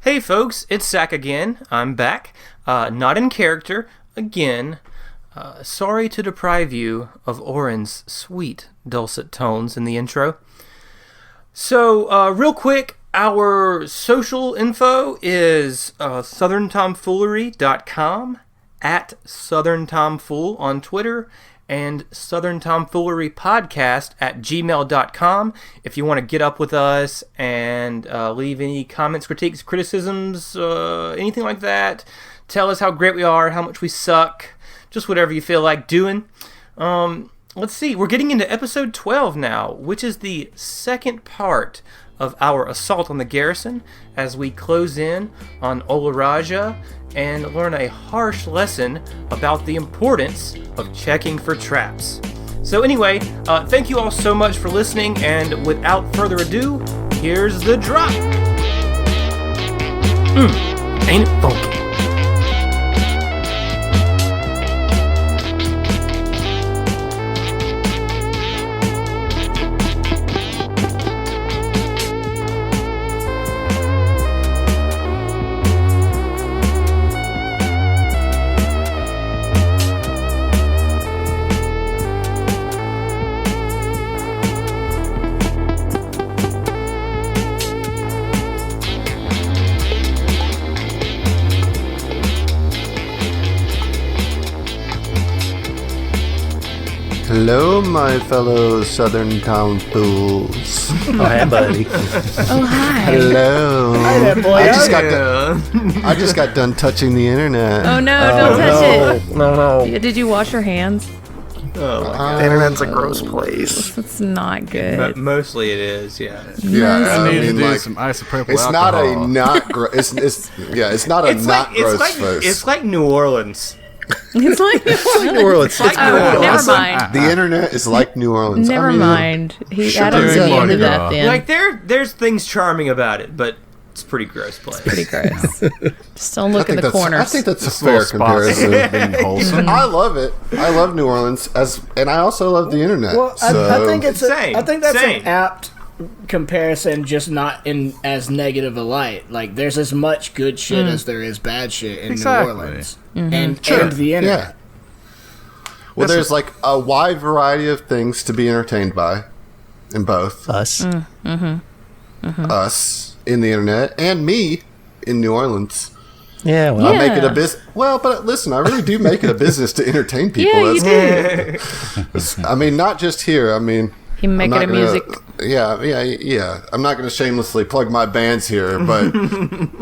Hey folks, it's Zach again. I'm back. Not in character, again. Sorry to deprive you of Oren's sweet, dulcet tones in the intro. So, real quick, our social info is southerntomfoolery.com, at southerntomfool on Twitter, and southerntomfoolerypodcast@gmail.com if you want to get up with us and leave any comments, critiques, criticisms, anything like that. Tell us how great we are, how much we suck, just whatever you feel like doing. Let's see, we're getting into episode 12 now, which is the second part of our assault on the Garrison as we close in on Olaraja and learn a harsh lesson about the importance of checking for traps. So anyway, thank you all so much for listening, and without further ado, here's the drop. Ain't it funky? Hello, my fellow Southern Town fools. Oh, hey, buddy. Oh, hi. Hello. Hi there, boy. I just got done touching the internet. Oh, no, don't touch it. No. Did you wash your hands? The internet's a gross place. That's not good. But mostly it is, yeah. Yeah, I need to mean, do like, some isopropyl it's alcohol. not a not gross. It's not a not gross place. It's like New Orleans. It's like New Orleans. Like New Oh, never Orleans. mind. The internet is like New Orleans. Never I mean, mind. sure. Adam's During into Mardi that Gras. then. Like there's things charming about it, but it's a pretty gross place. Pretty gross. Just don't look in the I corners. think that's a This little fair spot's comparison. being wholesome. I love it. I love New Orleans, and I also love the internet. Well, so. I think it's Same, I think that's same. an apt comparison, just not in as negative a light. Like, there's as much good shit as there is bad shit in Exactly. New Orleans Mm-hmm. and the internet. Yeah. Well, there's like a wide variety of things to be entertained by in both Us. us in the internet and me in New Orleans. Yeah, well, I make it a business. Well, but listen, I really do make it a business to entertain people. Yeah, you do. I mean, not just here. I mean, You make I'm it a not music. Yeah. I'm not going to shamelessly plug my bands here, but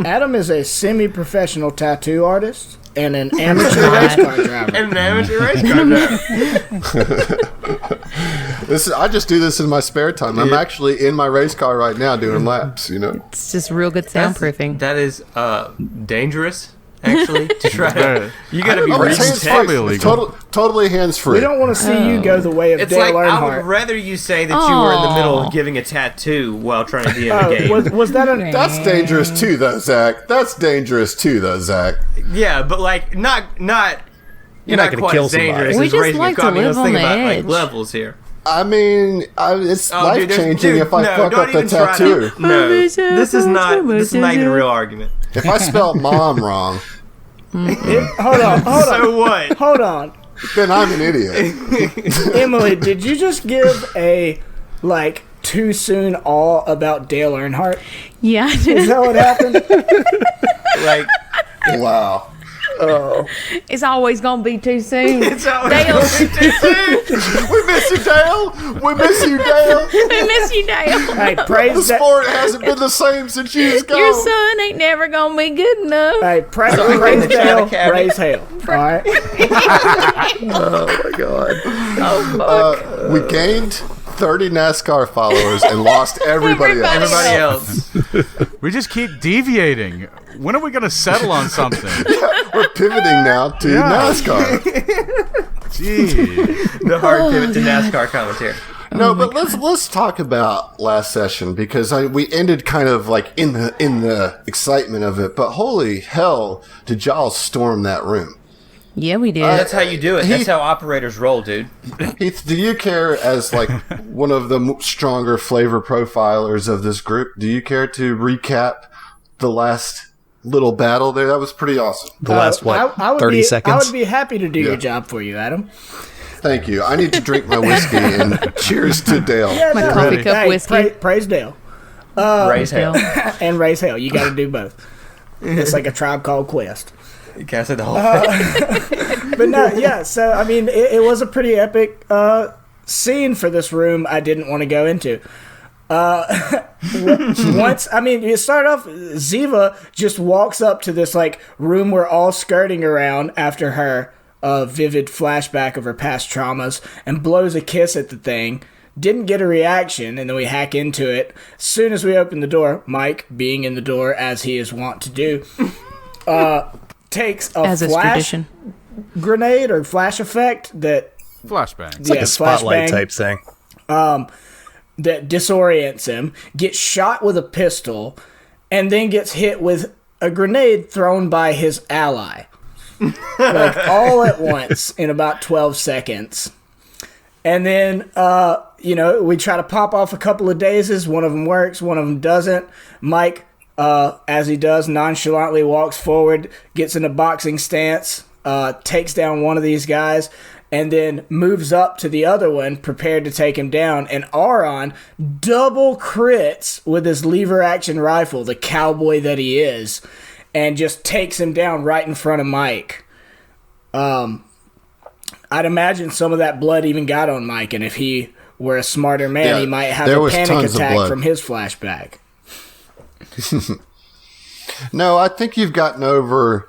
Adam is a semi-professional tattoo artist and an amateur race car driver. And an amateur race car driver. I just do this in my spare time. I'm actually in my race car right now doing laps. You know. It's just real good soundproofing. That is dangerous, actually, to try to... You gotta be Oh, it's really hands-free. probably It's illegal. totally hands-free. We don't want to see you go the way of It's Dale like, I Earnhardt. would rather you say that you were in the middle of getting a tattoo while trying to be in the game. Was that a... That's dangerous too, though, Zach. Yeah, but like, not You're not gonna quite kill as dangerous somebody. We as just raising like a to car. I mean, live let's think on the about like edge. levels here. I mean, it's Oh, life dude, changing if I fuck don't up the even try tattoo. to- No, this is not even a real argument. If I spell mom wrong, Hold on. So what? Hold on. then I'm an idiot. Emily, did you just give a, like, too soon all about Dale Earnhardt? Yeah, I Is did. that what happened? Like, Wow. It's always gonna be too soon. it's always Dale. We miss you, Dale. We miss you, Dale. We miss you, Dale. Hey, The praise that. sport hasn't been the same since you was gone. Your son ain't never gonna be good enough. Hey, praise the China Dale, cabinet. praise hell. All right. oh my god. We gained 30 NASCAR followers and lost everybody else. everybody else. We just keep deviating. When are we going to settle on something? We're pivoting now to NASCAR. Gee. The hard pivot to NASCAR commentary. No, but let's talk about last session because we ended kind of like in the excitement of it. But holy hell, did y'all storm that room? Yeah, we did. That's how you do it. That's how operators roll, dude. Heath, do you care, as like one of the stronger flavor profilers of this group, do you care to recap the last little battle there. That was pretty awesome. The last, I would 30 be, seconds? I would be happy to do your job for you, Adam. Thank you. I need to drink my whiskey and cheers to Dale. Yeah, My coffee cup whiskey. Praise Dale. Raise hell. And raise hell. You got to do both. It's like a Tribe Called Quest. You can't say the whole thing. But no, yeah. So I mean, it was a pretty epic scene for this room. I didn't want to go into. Once, I mean, you start off. Ziva just walks up to this like room we're all skirting around after her vivid flashback of her past traumas and blows a kiss at the thing. Didn't get a reaction, and then we hack into it. As soon as we open the door, Mike, being in the door as he is wont to do, takes a As is flash tradition. grenade or flash effect that Flashbang. It's like a spotlight flashbang, type thing. that disorients him, gets shot with a pistol, and then gets hit with a grenade thrown by his ally. Like, all at once in about 12 seconds. And then, we try to pop off a couple of dazes. One of them works, one of them doesn't. Mike, as he does, nonchalantly walks forward, gets in a boxing stance, takes down one of these guys, and then moves up to the other one, prepared to take him down. And Aeon double crits with his lever action rifle, the cowboy that he is, and just takes him down right in front of Mike. I'd imagine some of that blood even got on Mike, and if he were a smarter man, he might have a panic attack from his flashback. No, I think you've gotten over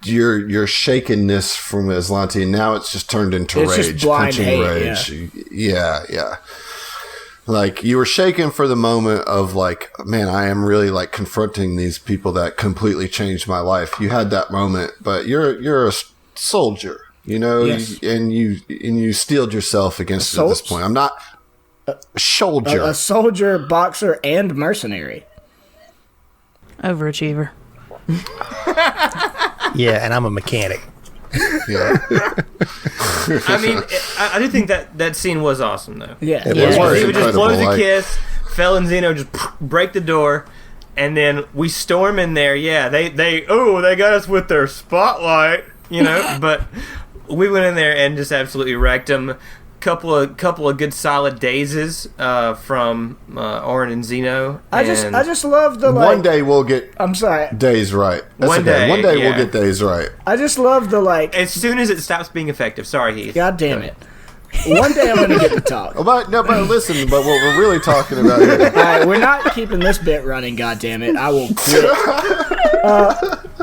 your shakenness from Aslanti. Now it's just turned into It's rage, just blind punching hate, rage. Yeah. Like, you were shaken for the moment of like, man, I am really like confronting these people that completely changed my life. You had that moment, but you're a soldier, Yes. and you steeled yourself against it at this point. I'm not a soldier. A soldier, boxer, and mercenary. Overachiever. Yeah, and I'm a mechanic. Yeah. I mean, I do think that scene was awesome, though. Yeah. It yeah. was very He would just incredible, blows a like- kiss, Fel and Zeno just break the door, and then we storm in there. Yeah, they got us with their spotlight, but we went in there and just absolutely wrecked them. Couple of good solid dazes from Orin and Zeno. I just love the like. One day we'll get I'm sorry. days right. That's One okay. day, One day yeah. we'll get days right. I just love the like. As soon as it stops being effective. Sorry, Heath. God damn it. One day I'm gonna get to talk. But listen. But what we're really talking about here. All right, we're not keeping this bit running. God damn it, I will quit.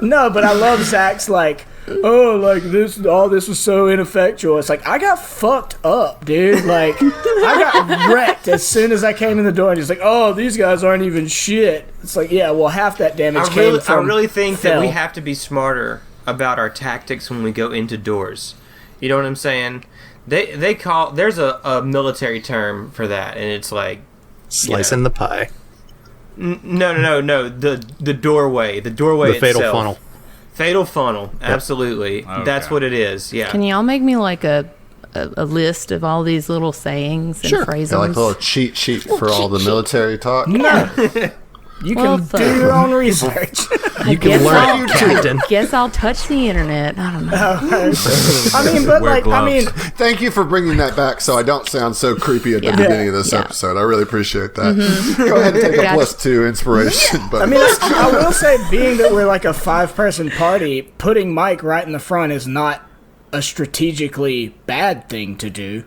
No, but I love Zach's like. Oh, like this! All this was so ineffectual. It's like I got fucked up, dude. Like I got wrecked as soon as I came in the door. And he's like, "Oh, these guys aren't even shit." It's like, yeah, well, half that damage came from. I really think that we Fel. have to be smarter about our tactics when we go into doors. You know what I'm saying? They call there's a military term for that, and it's like Slicing the pie. no. The doorway. The doorway. The fatal itself. funnel. Fatal funnel. Absolutely. Okay. That's what it is. Yeah. Can y'all make me like a list of all these little sayings and Sure. phrases? Yeah, like a little cheat sheet for all the military talk. No. You Well, can do your own research. You can guess learn, I'll- Captain. Guess I'll touch the internet. I don't know. I mean, but Wear like, I mean, gloves. Thank you for bringing that back, so I don't sound so creepy at the Yeah. beginning of this Yeah. episode. I really appreciate that. Go ahead and take a Gotcha. +2 inspiration. But I mean, I will say, being that we're like a 5-person party, putting Mike right in the front is not a strategically bad thing to do.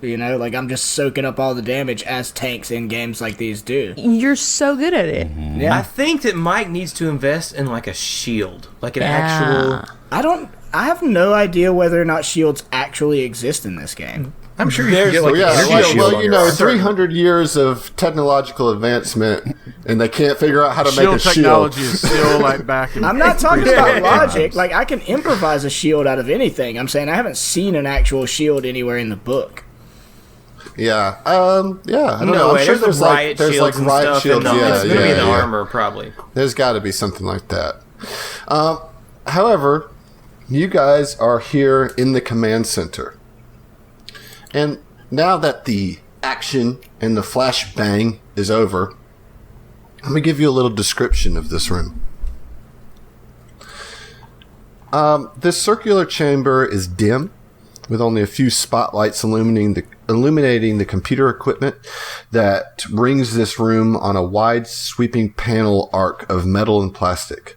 Like I'm just soaking up all the damage as tanks in games like these do. You're so good at it. Yeah. I think that Mike needs to invest in like a shield, like an Yeah. actual. I have no idea whether or not shields actually exist in this game. I'm sure you can get like yeah, an energy like, shield well, on your arm. 300 years of technological advancement, and they can't figure out how to make Shield a shield. technology is still like back in I'm not talking about prehistoric logic. times. Like I can improvise a shield out of anything. I'm saying I haven't seen an actual shield anywhere in the book. Yeah, I don't know. No I'm way. sure There's the riot there's shields and riot stuff. shields. And Yeah, it's gonna be in the yeah. armor probably. There's got to be something like that. However, you guys are here in the command center. And now that the action and the flash bang is over, let me give you a little description of this room. This circular chamber is dim, with only a few spotlights illuminating the computer equipment that rings this room on a wide sweeping panel arc of metal and plastic.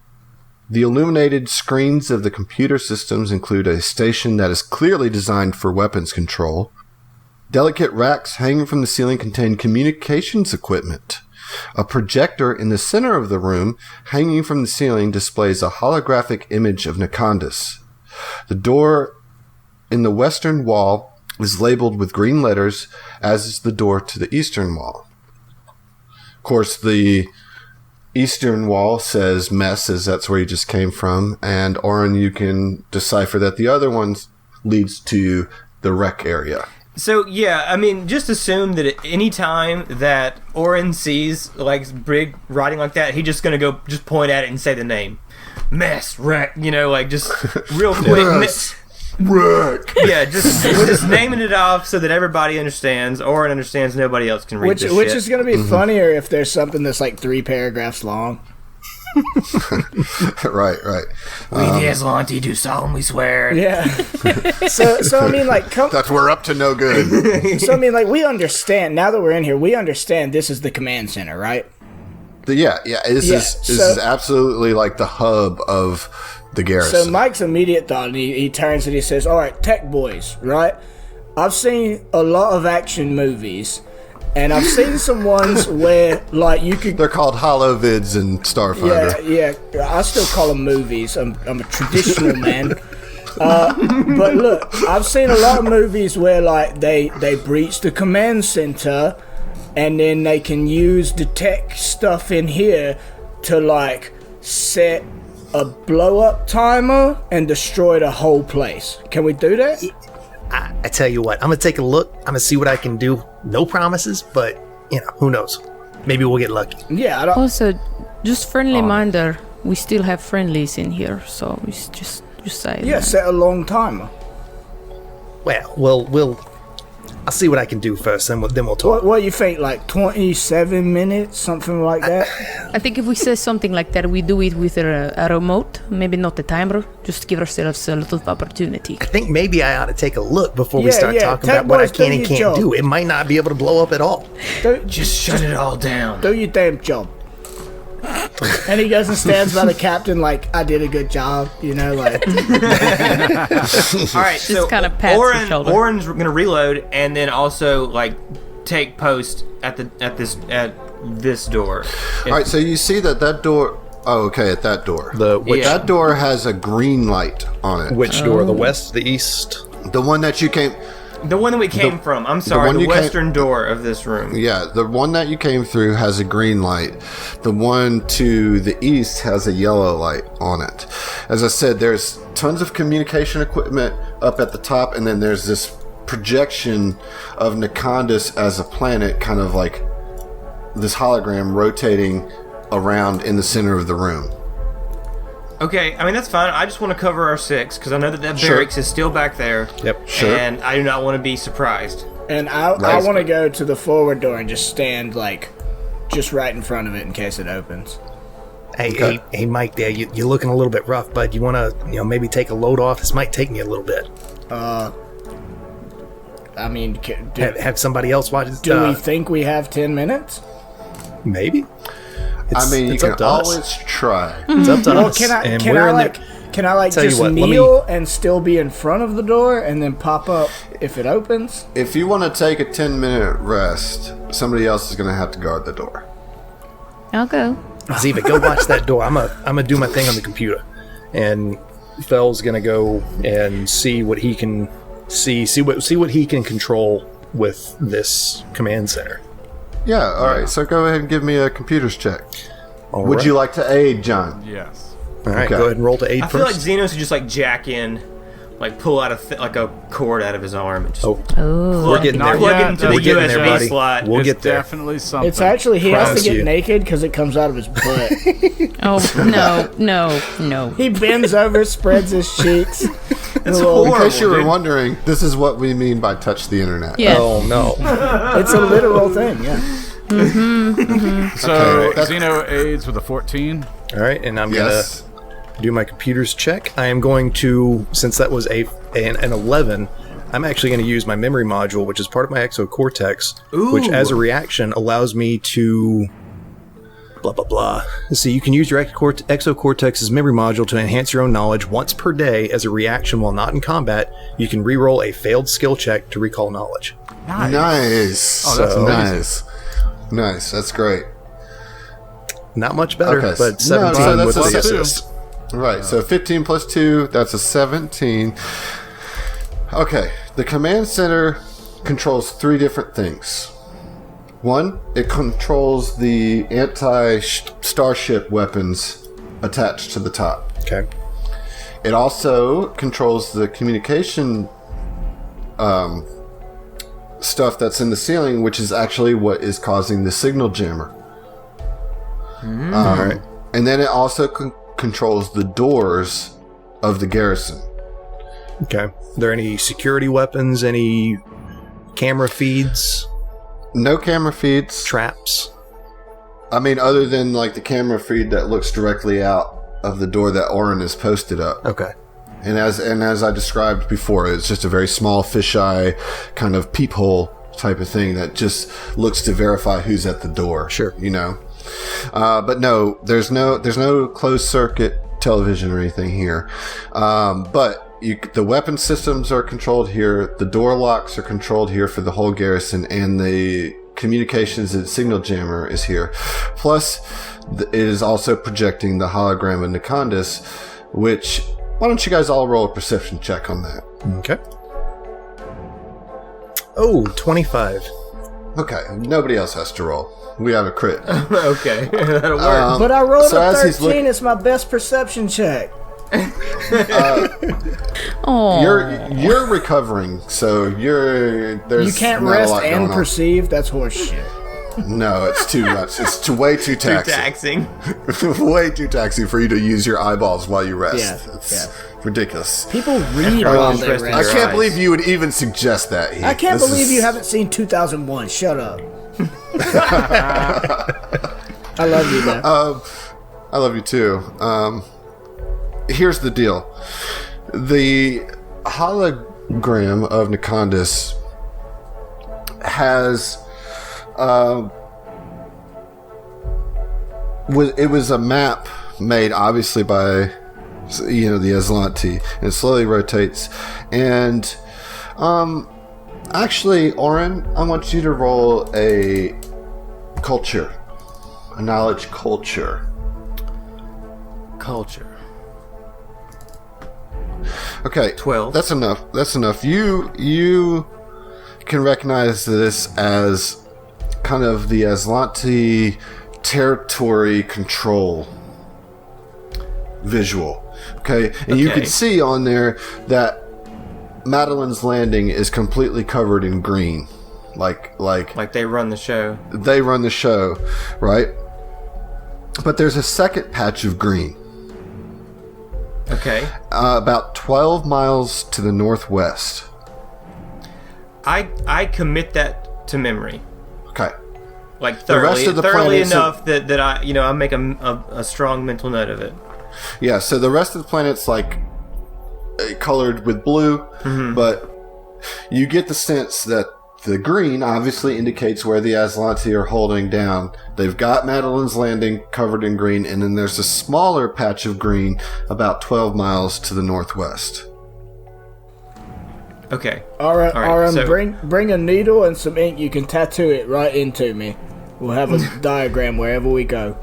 The illuminated screens of the computer systems include a station that is clearly designed for weapons control. Delicate racks hanging from the ceiling contain communications equipment. A projector in the center of the room, hanging from the ceiling, displays a holographic image of Nikandis. The door in the western wall is labeled with green letters, as is the door to the eastern wall. Of course, the eastern wall says mess, as that's where you just came from, and Oren, you can decipher that the other one leads to the rec area. So, yeah, I mean, just assume that at any time that Oren sees, like, big writing like that, he's just going to go just point at it and say the name. Mess, wreck, like, just real quick. Mess, wreck. Yeah, just naming it off so that everybody understands. Oren understands, nobody else can read this Which shit. is going to be funnier if there's something that's like 3 paragraphs long. Right. We, the Aslanti, do solemnly swear. Yeah. so I mean, like, That we're up to no good. So I mean, like, we understand now that we're in here. We understand this is the command center, right? Yeah. This is absolutely like the hub of the Garrison. So Mike's immediate thought, and he turns and he says, "All right, tech boys, right? I've seen a lot of action movies, and I've seen some ones where, like, you could." They're called holovids and Starfinder. Yeah. I still call them movies. I'm a traditional man. But look, I've seen a lot of movies where, like, they breach the command center, and then they can use the tech stuff in here to, like, set a blow-up timer and destroy the whole place. Can we do that? I tell you what, I'm gonna take a look. I'm gonna see what I can do. No promises, but who knows? Maybe we'll get lucky. Yeah. I don't. Also, just friendly reminder, we still have friendlies in here, so it's just say Yeah, that. set a long timer. Well, I'll see what I can do first, then we'll talk. What do you think? Like 27 minutes, something like that? I think if we say something like that, we do it with a remote, maybe not a timer, just give ourselves a little opportunity. I think maybe I ought to take a look before we Yeah, start yeah, talking tech about what I boys, can do and your can't job. do. It might not be able to blow up at all. Just shut it all down. Do your damn job. And he goes and stands by the captain like, I did a good job, like. All right, so kinda pats his shoulder. Oren's going to reload and then also, like, take post at this door. All right, so you see that door. Oh, okay, at that door. Which That door has a green light on it. which door? The west, the east? The one that you came. The one that we came from. I'm sorry, one the you western door of this room. Yeah, the one that you came through has a green light. The one to the east has a yellow light on it. As I said, there's tons of communication equipment up at the top, and then there's this projection of Nikandis as a planet, kind of like this hologram rotating around in the center of the room. Okay, I mean, that's fine. I just want to cover our 6, because I know that barracks is still back there. Yep. Sure. And I do not want to be surprised. And I want to go to the forward door and just stand, like, just right in front of it in case it opens. Hey, Mike, there, you're looking a little bit rough, bud. You want to, maybe take a load off? This might take me a little bit. I mean, Have somebody else watch it? do we think we have 10 minutes? Maybe. You it's can up to us. always try. It's up to Well, us. can I And we're in the- Tell you just what, let kneel and still be in front of the door and then pop up if it opens? If you want to take a 10-minute rest, somebody else is going to have to guard the door. I'll go. Ziva, go watch that door. I'm gonna do my thing on the computer, and Fell's gonna go and see what he can see what he can control with this command center. Yeah, all right. So go ahead and give me a computers check. All Would right. you like to aid, John? Yes. All right, Okay. go ahead and roll to aid I feel like first. Xenos would just, like, jack in, like, pull out a cord out of his arm and just Oh, plug, getting there. plug it Yeah, into we're the getting USB there, buddy. slot. We'll It's get there. definitely something. It's actually, he has to Promise get you. naked because it comes out of his butt. Oh, no. He bends over, spreads his cheeks. It's In horrible, case you were dude. wondering, this is what we mean by touch the internet. Yeah. Oh no! It's a literal thing, yeah. So Okay, that's- Xeno aids with a 14. All right, and I'm Yes. do my computer's check. I am going to, since that was an 11, I'm actually going to use my memory module, which is part of my exocortex, which as a reaction allows me to blah, blah, blah. So you can use your exocortex's memory module to enhance your own knowledge once per day as a reaction while not in combat. You can re-roll a failed skill check to recall knowledge. Nice. Oh, that's Nice. That's great. Not much better, Okay. but 17 so with that's the a assist. Right, so 15 plus 2, that's a 17. Okay, the command center controls 3 different things. 1, it controls the anti-starship weapons attached to the top. Okay. It also controls the communication stuff that's in the ceiling, which is actually what is causing the signal jammer. Alright. And then it also controls the doors of the garrison. Okay. Are there any security weapons, any camera feeds, No camera feeds. traps? I mean, other than like the camera feed that looks directly out of the door that Oren has posted up. Okay. And as I described before, it's just a very small fisheye kind of peephole type of thing that just looks to verify who's at the door. Sure. You know. But no, there's no closed circuit television or anything here. But the weapon systems are controlled here. The door locks are controlled here for the whole garrison, and the communications and signal jammer is here. Plus, it is also projecting the hologram of Nikondas, which, why don't you guys all roll a perception check on that? Okay. Oh, 25. Okay, nobody else has to roll. We have a crit. Okay, that'll work. But I rolled so a as he's 13. It's my best perception check. Oh, You're recovering, so there's You can't not a rest lot going and on. perceive. That's horseshit. No, it's too much. It's way too taxing. Way too taxing for you to use your eyeballs while you rest. Yeah, It's ridiculous. People read while they Interesting. I rest. can't eyes. believe you would even suggest that. Heath. I can't This believe is- you haven't seen 2001. Shut up. I love you, man. I love you too. Here's the deal: the hologram of Nikondas has it was a map made obviously by the Aslanti, and it slowly rotates. And actually, Oren, I want you to roll a knowledge culture. Okay, 12. That's enough. You can recognize this as kind of the Aslanti territory control visual. Okay, and you Okay. can see on there that Madeline's Landing is completely covered in green, like Like they run the show. they run the show, right? But there's a second patch of green. Okay. About 12 miles to the northwest. I commit that to memory. Okay. Like The rest thoroughly, of the thoroughly planets enough that I make a strong mental note of it. Yeah, so the rest of the planet's like colored with blue, but you get the sense that the green obviously indicates where the Aslanti are holding down. They've got Madeline's Landing covered in green, and then there's a smaller patch of green about 12 miles to the northwest. Okay. All right, so- bring a needle and some ink. You can tattoo it right into me. We'll have a diagram wherever we go.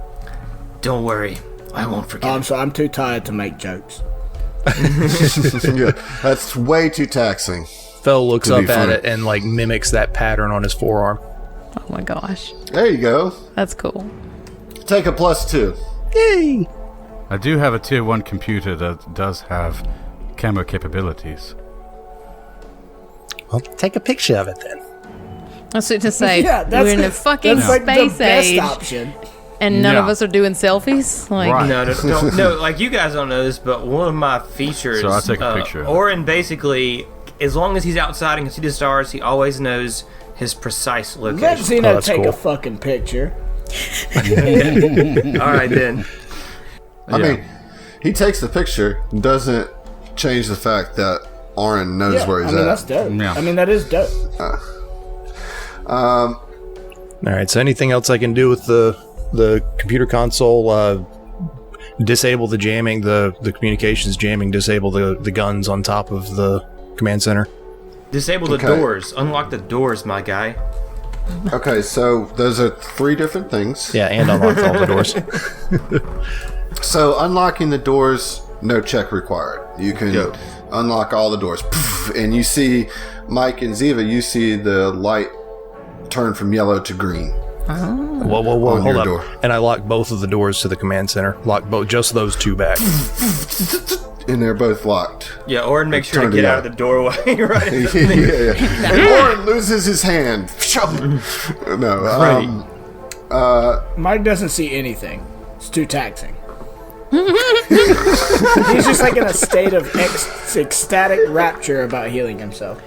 Don't worry, I won't forget. I'm sorry, I'm too tired to make jokes. Yeah, that's way too taxing. Fell looks Could up be at fun. it and like mimics that pattern on his forearm. oh my gosh, There you go. that's cool. Take a +2. Yay! I do have a tier 1 computer that does have camera capabilities. Well, take a picture of it then. I was to say Yeah, that's we're in a fucking that's like space the best age, option. and none of Yeah. us are doing selfies. Like, Right. No, like you guys don't know this, but one of my features. So I'll take a picture of it. Oren basically, as long as he's outside and can see the stars, he always knows his precise Let location. Zeno that's take cool. a fucking picture. All right then. I Yeah. mean, He takes the picture, doesn't change the fact that Oren knows where he's at. That's dope. Yeah. I mean, that is dope. All right. So anything else I can do with the computer console? Disable the jamming, the communications jamming. Disable the guns on top of the command center. Disable the doors. Unlock the doors, my guy. Okay, so those are 3 different things. Yeah, and unlock all the doors. So unlocking the doors, no check required. You can unlock all the doors. And you see, Mike and Ziva, you see the light turn from yellow to green. Whoa, hold up. Door. And I lock both of the doors to the command center. Lock just those 2 back. And they're both locked. Yeah, Oren makes sure to get out of the doorway, right? yeah. And Oren loses his hand. No, Mike doesn't see anything. It's too taxing. He's just like in a state of ecstatic rapture about healing himself.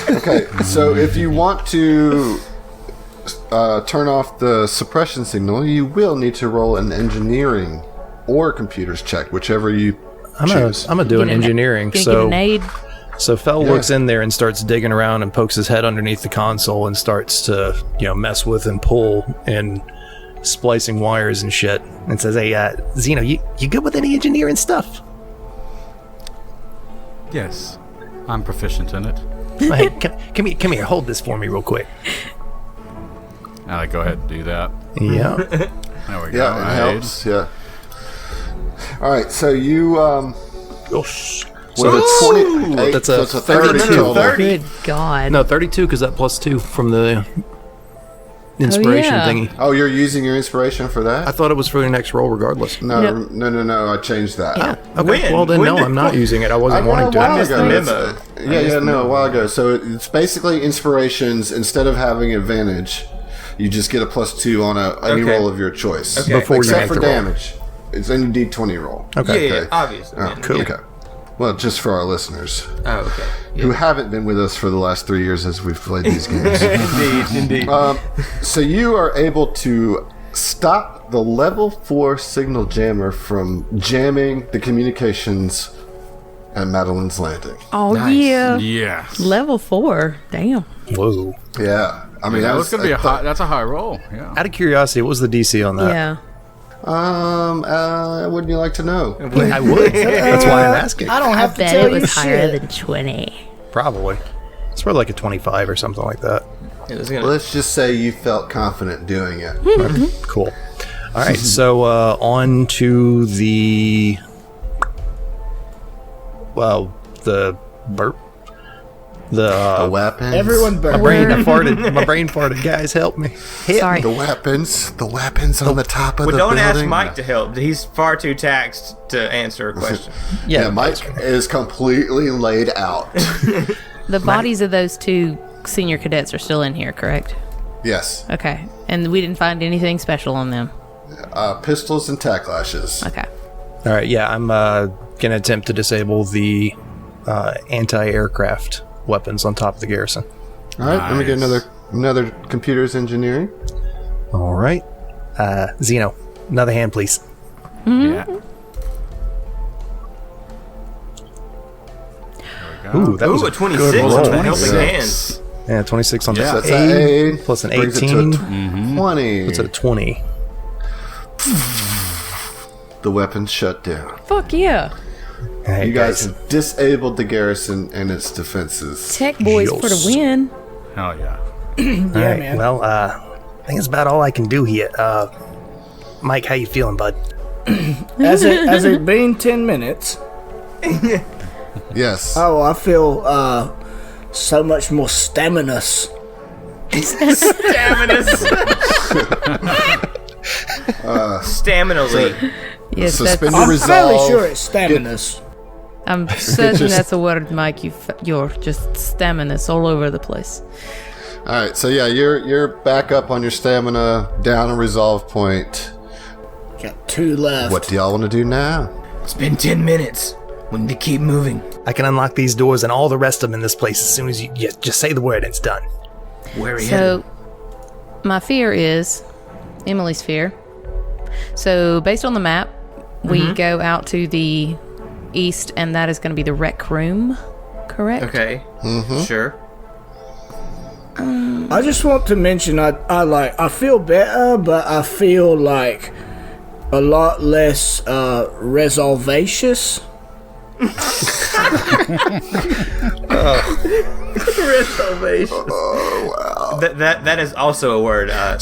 Okay, so if you want to turn off the suppression signal, you will need to roll an engineering or computers check, whichever you choose. I'm gonna do an engineering. So Fell Yeah. looks in there and starts digging around and pokes his head underneath the console and starts to mess with and pull and splicing wires and shit, and says, "Hey, Zeno, you good with any engineering stuff?" Yes, I'm proficient in it. Hey, come here, hold this for me real quick. Go ahead and do that. Yeah. There we go. Yeah, it helps. Yeah. All right, so you with a 28, That's so a it's a 30 32. total. Good God. No, 32 because that +2 from the inspiration yeah. thingy. Oh, you're using your inspiration for that? I thought it was for the next roll regardless. No, Yep. no. I changed that. Okay. When? Well then, When no, did- I'm not using it. I wasn't wanting to. A while missed ago. the memo. A while ago. So it's basically inspirations. Instead of having advantage, you just get a +2 on any Okay. roll of your choice. Okay. Before you Except make for the roll. damage. It's any D20 roll. Okay. Yeah, obviously. Oh, Yeah. cool. Yeah. Okay. Well, just for our listeners Oh, okay. who haven't been with us for the last 3 years as we've played these games. Indeed. So you are able to stop the level 4 signal jammer from jamming the communications at Madeline's Landing. Oh, Nice. yeah. Yes. Level 4. Damn. Whoa. Yeah. I mean, That that was gonna be that's a high roll. Yeah. Out of curiosity, what was the DC on that? Yeah. wouldn't you like to know? I would. That's why I'm asking. I don't have to Bet tell it you was higher shit. than 20. Probably. It's probably like a 25 or something like that. It was gonna- Let's just say you felt confident doing it. Cool. All right, so on to the the burp. The weapons. Everyone My burn. brain farted. My brain farted. Guys, help me. Sorry. The weapons. The weapons on the top of Well, the don't building. ask Mike to help. He's far too taxed to answer a question. Yeah, Mike is completely laid out. The bodies of those 2 senior cadets are still in here, correct? Yes. Okay. And we didn't find anything special on them. Pistols and tack lashes. Okay. All right, yeah, I'm gonna attempt to disable the anti-aircraft weapons on top of the garrison. All right, let me get another computers engineering. All right, Zeno, another hand, please. Yeah. Ooh, that was Ooh, a a 26 good roll. on the helping 26. hands. Yeah, 26 on Yeah. the That's an A, A plus an brings it 18. to a 20. It's at a 20. The weapons shut down. Fuck yeah. Hey, You guys have disabled the garrison and its defenses. Tech boys for the Yes. win. Hell yeah. All right, man. well, I think that's about all I can do here. Mike, how you feeling, bud? As it been 10 minutes, Yes. I feel so much more staminous. Stamina lead. Yes, Suspend that's, your I'm fairly resolve. sure it's staminous. I'm certain Just- that's a word, Mike. You're just staminous all over the place. All right, so yeah, you're back up on your stamina, down a resolve point. Got 2 left. What do y'all want to do now? It's been 10 minutes. We need to keep moving. I can unlock these doors and all the rest of them in this place as soon as you just say the word and it's done. Where are you headed? So, my fear is Emily's fear. So, based on the map, we go out to the east, and that is going to be the rec room, correct? Okay. Sure. I just want to mention I feel better, but I feel like a lot less resolvacious. Resolvation. Oh, wow. That is also a word. I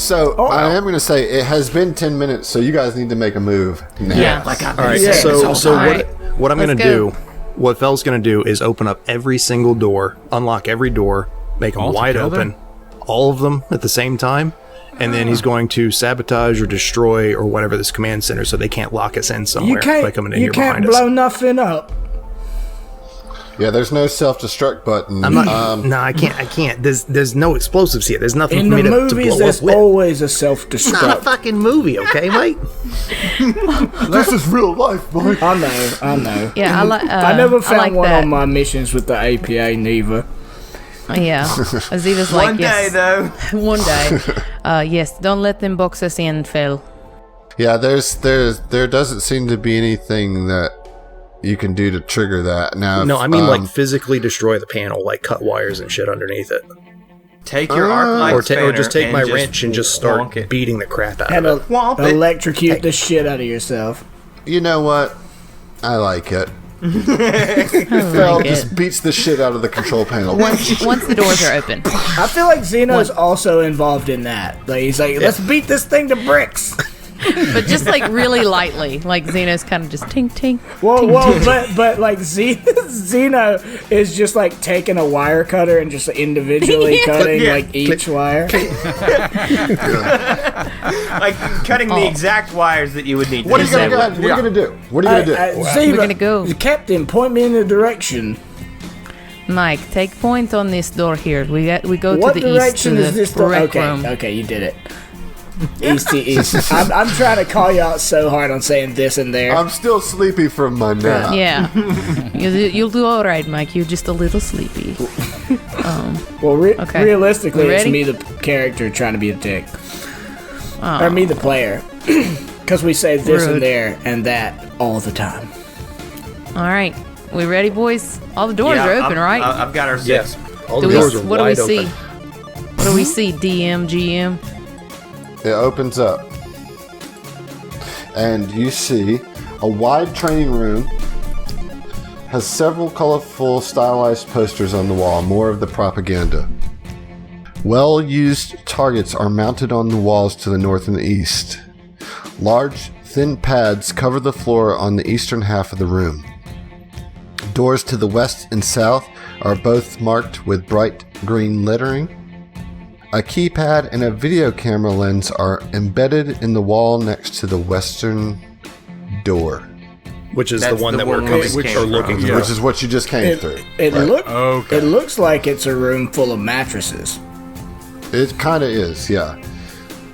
am going to say it has been 10 minutes, so you guys need to make a move now. Yeah. Like I've All right, been saying. so Alright. what I'm Let's going to go. do, what Fel's going to do is open up every single door, unlock every door, make them All wide together? open, all of them at the same time, and then he's going to sabotage or destroy or whatever this command center so they can't lock us in somewhere by coming in you here can't behind blow us. nothing up. Yeah, there's no self-destruct button. I'm not. No, I can't. There's no explosives here. There's nothing In for me the to movies, blow there's up with. always a Not a self-destruct. fucking movie, okay, mate? This is real life, boy. I know. Yeah, I never found like one that. on my missions with the APA neither. Yeah. Aziva's like, One day, yes. though. One day. Yes, don't let them box us in, Phil. Yeah, there doesn't seem to be anything that you can do to trigger that. Now, No, I mean like physically destroy the panel, like cut wires and shit underneath it, Take your arc light or spanner just take and my wrench and just start wonk it. beating the crap out And of it. Womp it. electrocute the shit out of yourself. you know what? I like it. I Phil like just it. beats the shit out of the control panel. Once the doors are open. I feel like Xeno's also involved in that. Like he's like, let's beat this thing to bricks. But just like really lightly. Like Xeno's kind of just tink tink. Whoa, but like Xeno is just like taking a wire cutter and just individually cutting Yeah. like each wire. Like cutting the exact wires that you would need. What are to you gonna disable. do? What are you gonna do? What are you gonna do? Xeno, We're gonna go. Captain, point me in the direction. Mike, take point on this door here. We go What to the east to direction is the this door? rec Okay, room. okay, you did it. East to east. I'm trying to call you out so hard on saying this and there. I'm still sleepy from my nap. Yeah. You'll do all right, Mike. You're just a little sleepy. Well, Okay. realistically, We it's ready? me, the character, trying to be a dick. Or me, the player. Because we say this Rude. and there and that all the time. All right. We ready, boys? All the doors are open, right? I've got our six. All Do the we, doors are what do we wide see? open. What do we see? DM, GM? It opens up, and you see a wide training room. Has several colorful, stylized posters on the wall. More of the propaganda. Well-used targets are mounted on the walls to the north and the east. Large, thin pads cover the floor on the eastern half of the room. Doors to the west and south are both marked with bright green lettering. A keypad and a video camera lens are embedded in the wall next to the western door, Which is That's the one the that we're one coming, we which came are looking from. for. which is what you just came through. It Right. looks like it's a room full of mattresses. It kind of is, yeah.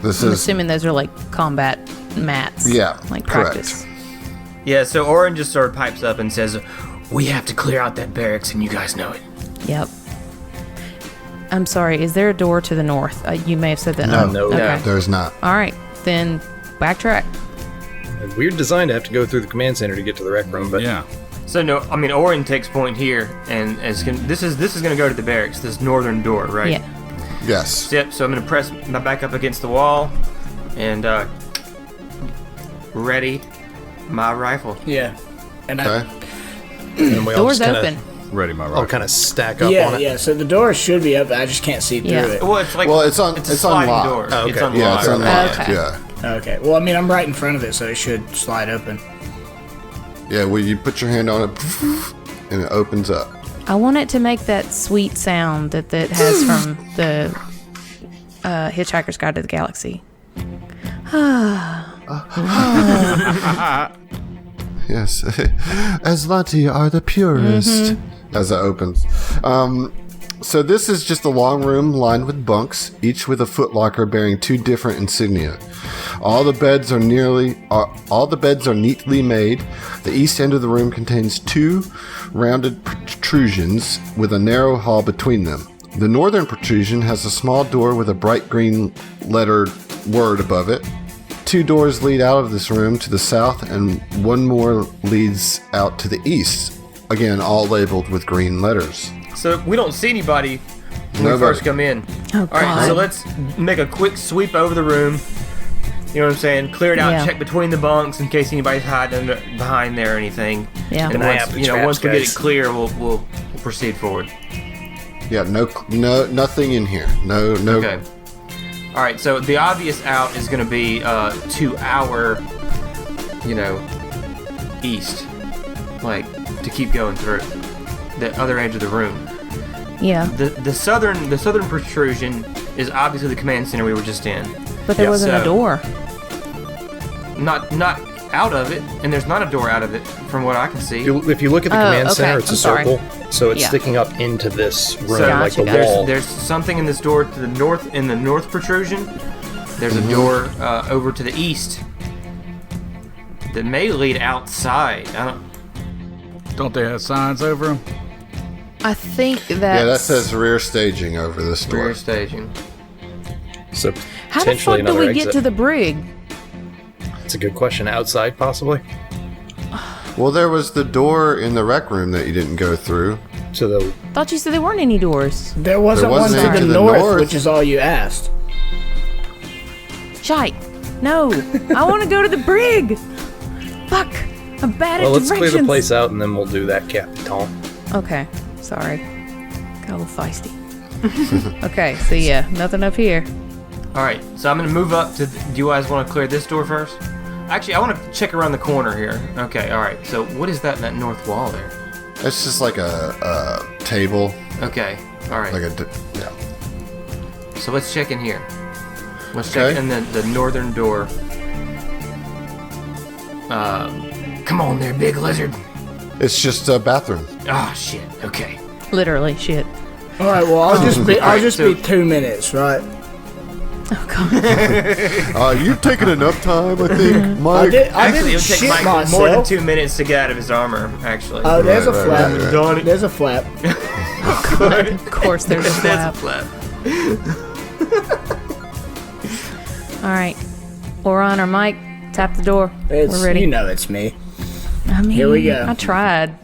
This I'm is assuming those are like combat mats. Yeah, Like correct. practice. Yeah, so Orin just sort of pipes up and says, "We have to clear out that barracks, and you guys know it." Yep. I'm sorry, is there a door to the north? You may have said that. No. Okay. there's not. All right, then backtrack. Weird design to have to go through the command center to get to the rec room, but Yeah. So no, I mean Orin takes point here, and this is going to go to the barracks, this northern door, right? Yeah. Yes. Yep. So I'm going to press my back up against the wall, and ready my rifle. Yeah. And Okay. and we all Doors just kinda, open. Ready, my all rifle. kind of stack up yeah, on it. yeah. So the door should be open. I just can't see through Yeah. it. Well, it's like Well, a it's sliding unlocked. door. Oh, It's okay. unlocked. Yeah, it's unlocked. Okay. Yeah. Okay. Well, I mean, I'm right in front of it, so it should slide open. Yeah, well, you put your hand on it, and it opens up. I want it to make that sweet sound that has from the Hitchhiker's Guide to the Galaxy. Yes. Aslanti are the purest. As it opens. So this is just a long room lined with bunks, each with a footlocker bearing two different insignia. All the beds are neatly made. The east end of the room contains two rounded protrusions with a narrow hall between them. The northern protrusion has a small door with a bright green lettered word above it. 2 doors lead out of this room to the south, and 1 more leads out to the east. Again, all labeled with green letters. So we don't see anybody when we first come in. Oh, All right, God. so let's make a quick sweep over the room. You know what I'm saying? Clear it out, Yeah. check between the bunks in case anybody's hiding behind there or anything. Yeah. And eye once, out the once traps, we get guys. it clear, we'll proceed forward. Yeah, no, nothing in here. No. Okay. All right, so the obvious out is going to be to our, east, like to keep going through the other edge of the room. Yeah, The southern protrusion is obviously the command center we were just in. but there wasn't a so- door. Not out of it, and there's not a door out of it from what I can see. If you look at the Oh, command okay, center, it's I'm a sorry. circle, so it's Yeah. sticking up into this room, So like the Gotcha, wall. There's something in this door to the north, in the north protrusion. There's a door over to the east that may lead outside. Don't they have signs over them? I think that's... Yeah, that says rear staging over this door. Rear staging. So How the potentially fuck do another we get exit. to the brig? It's a good question. Outside, possibly. Well, there was the door in the rec room that you didn't go through. So the Thought you said there weren't any doors. There wasn't There wasn't one any to the north, which is all you asked. Shite. No. I want to go to the brig. Fuck. I'm bad at let's directions. clear the place out and then we'll do that, Capitan. Okay. Sorry. Got a little feisty. Okay, so yeah, nothing up here. All right, so I'm gonna move up to. Do you guys want to clear this door first? Actually, I want to check around the corner here. Okay, all right. So what is that in that north wall there? It's just like a table, Okay, all right. yeah. So let's check in here. Let's Okay. check in the northern door. Come on there, big lizard. It's just a bathroom. Ah, shit. Okay. Literally, shit. All right, well, I'll just be so- 2 minutes, right? Oh god. You've taken enough time, I think, I Mike. did. I Actually, didn't it'll take shit Mike myself. more than 2 minutes to get out of his armor. Actually. Oh, there's a Right, flap. right, right. Darn it. There's a flap. Of course, there's a That's flap. a flap. All right, Oron or Mike, tap the door. It's, We're ready. You know it's me. I mean, Here we go. I tried.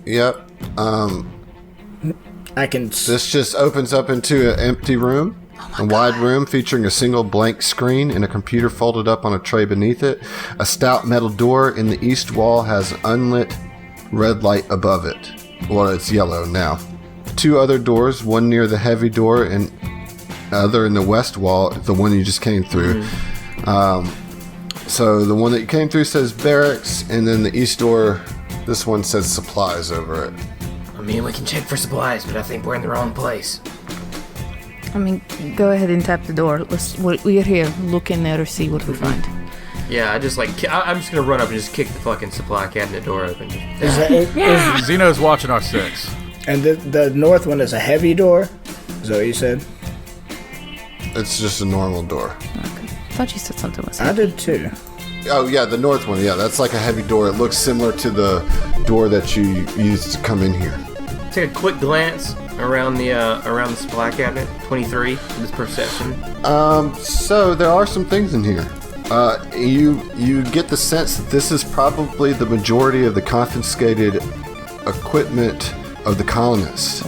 Yep. I can. This just opens up into an empty room. A wide room featuring a single blank screen and a computer folded up on a tray beneath it. A stout metal door in the east wall has unlit red light above it. Well, it's yellow now. 2 other doors, one near the heavy door and other in the west wall, the one you just came through. So the one that you came through says barracks, and then the east door, this one says supplies over it. I mean, we can check for supplies, but I think we're in the wrong place. I mean, go ahead and tap the door. We're here. Look in there to see what we find. Yeah, I'm just gonna run up and just kick the fucking supply cabinet door open. Is that, is, Zeno's watching our 6. and the north one is a heavy door. Is that what you said? It's just a normal door. Okay. Thought you said something was I heavy. did too. Oh yeah, the north one. Yeah, that's like a heavy door. It looks similar to the door that you used to come in here. Take a quick glance around the supply cabinet. 23 with perception. So there are some things in here. You get the sense that this is probably the majority of the confiscated equipment of the colonists.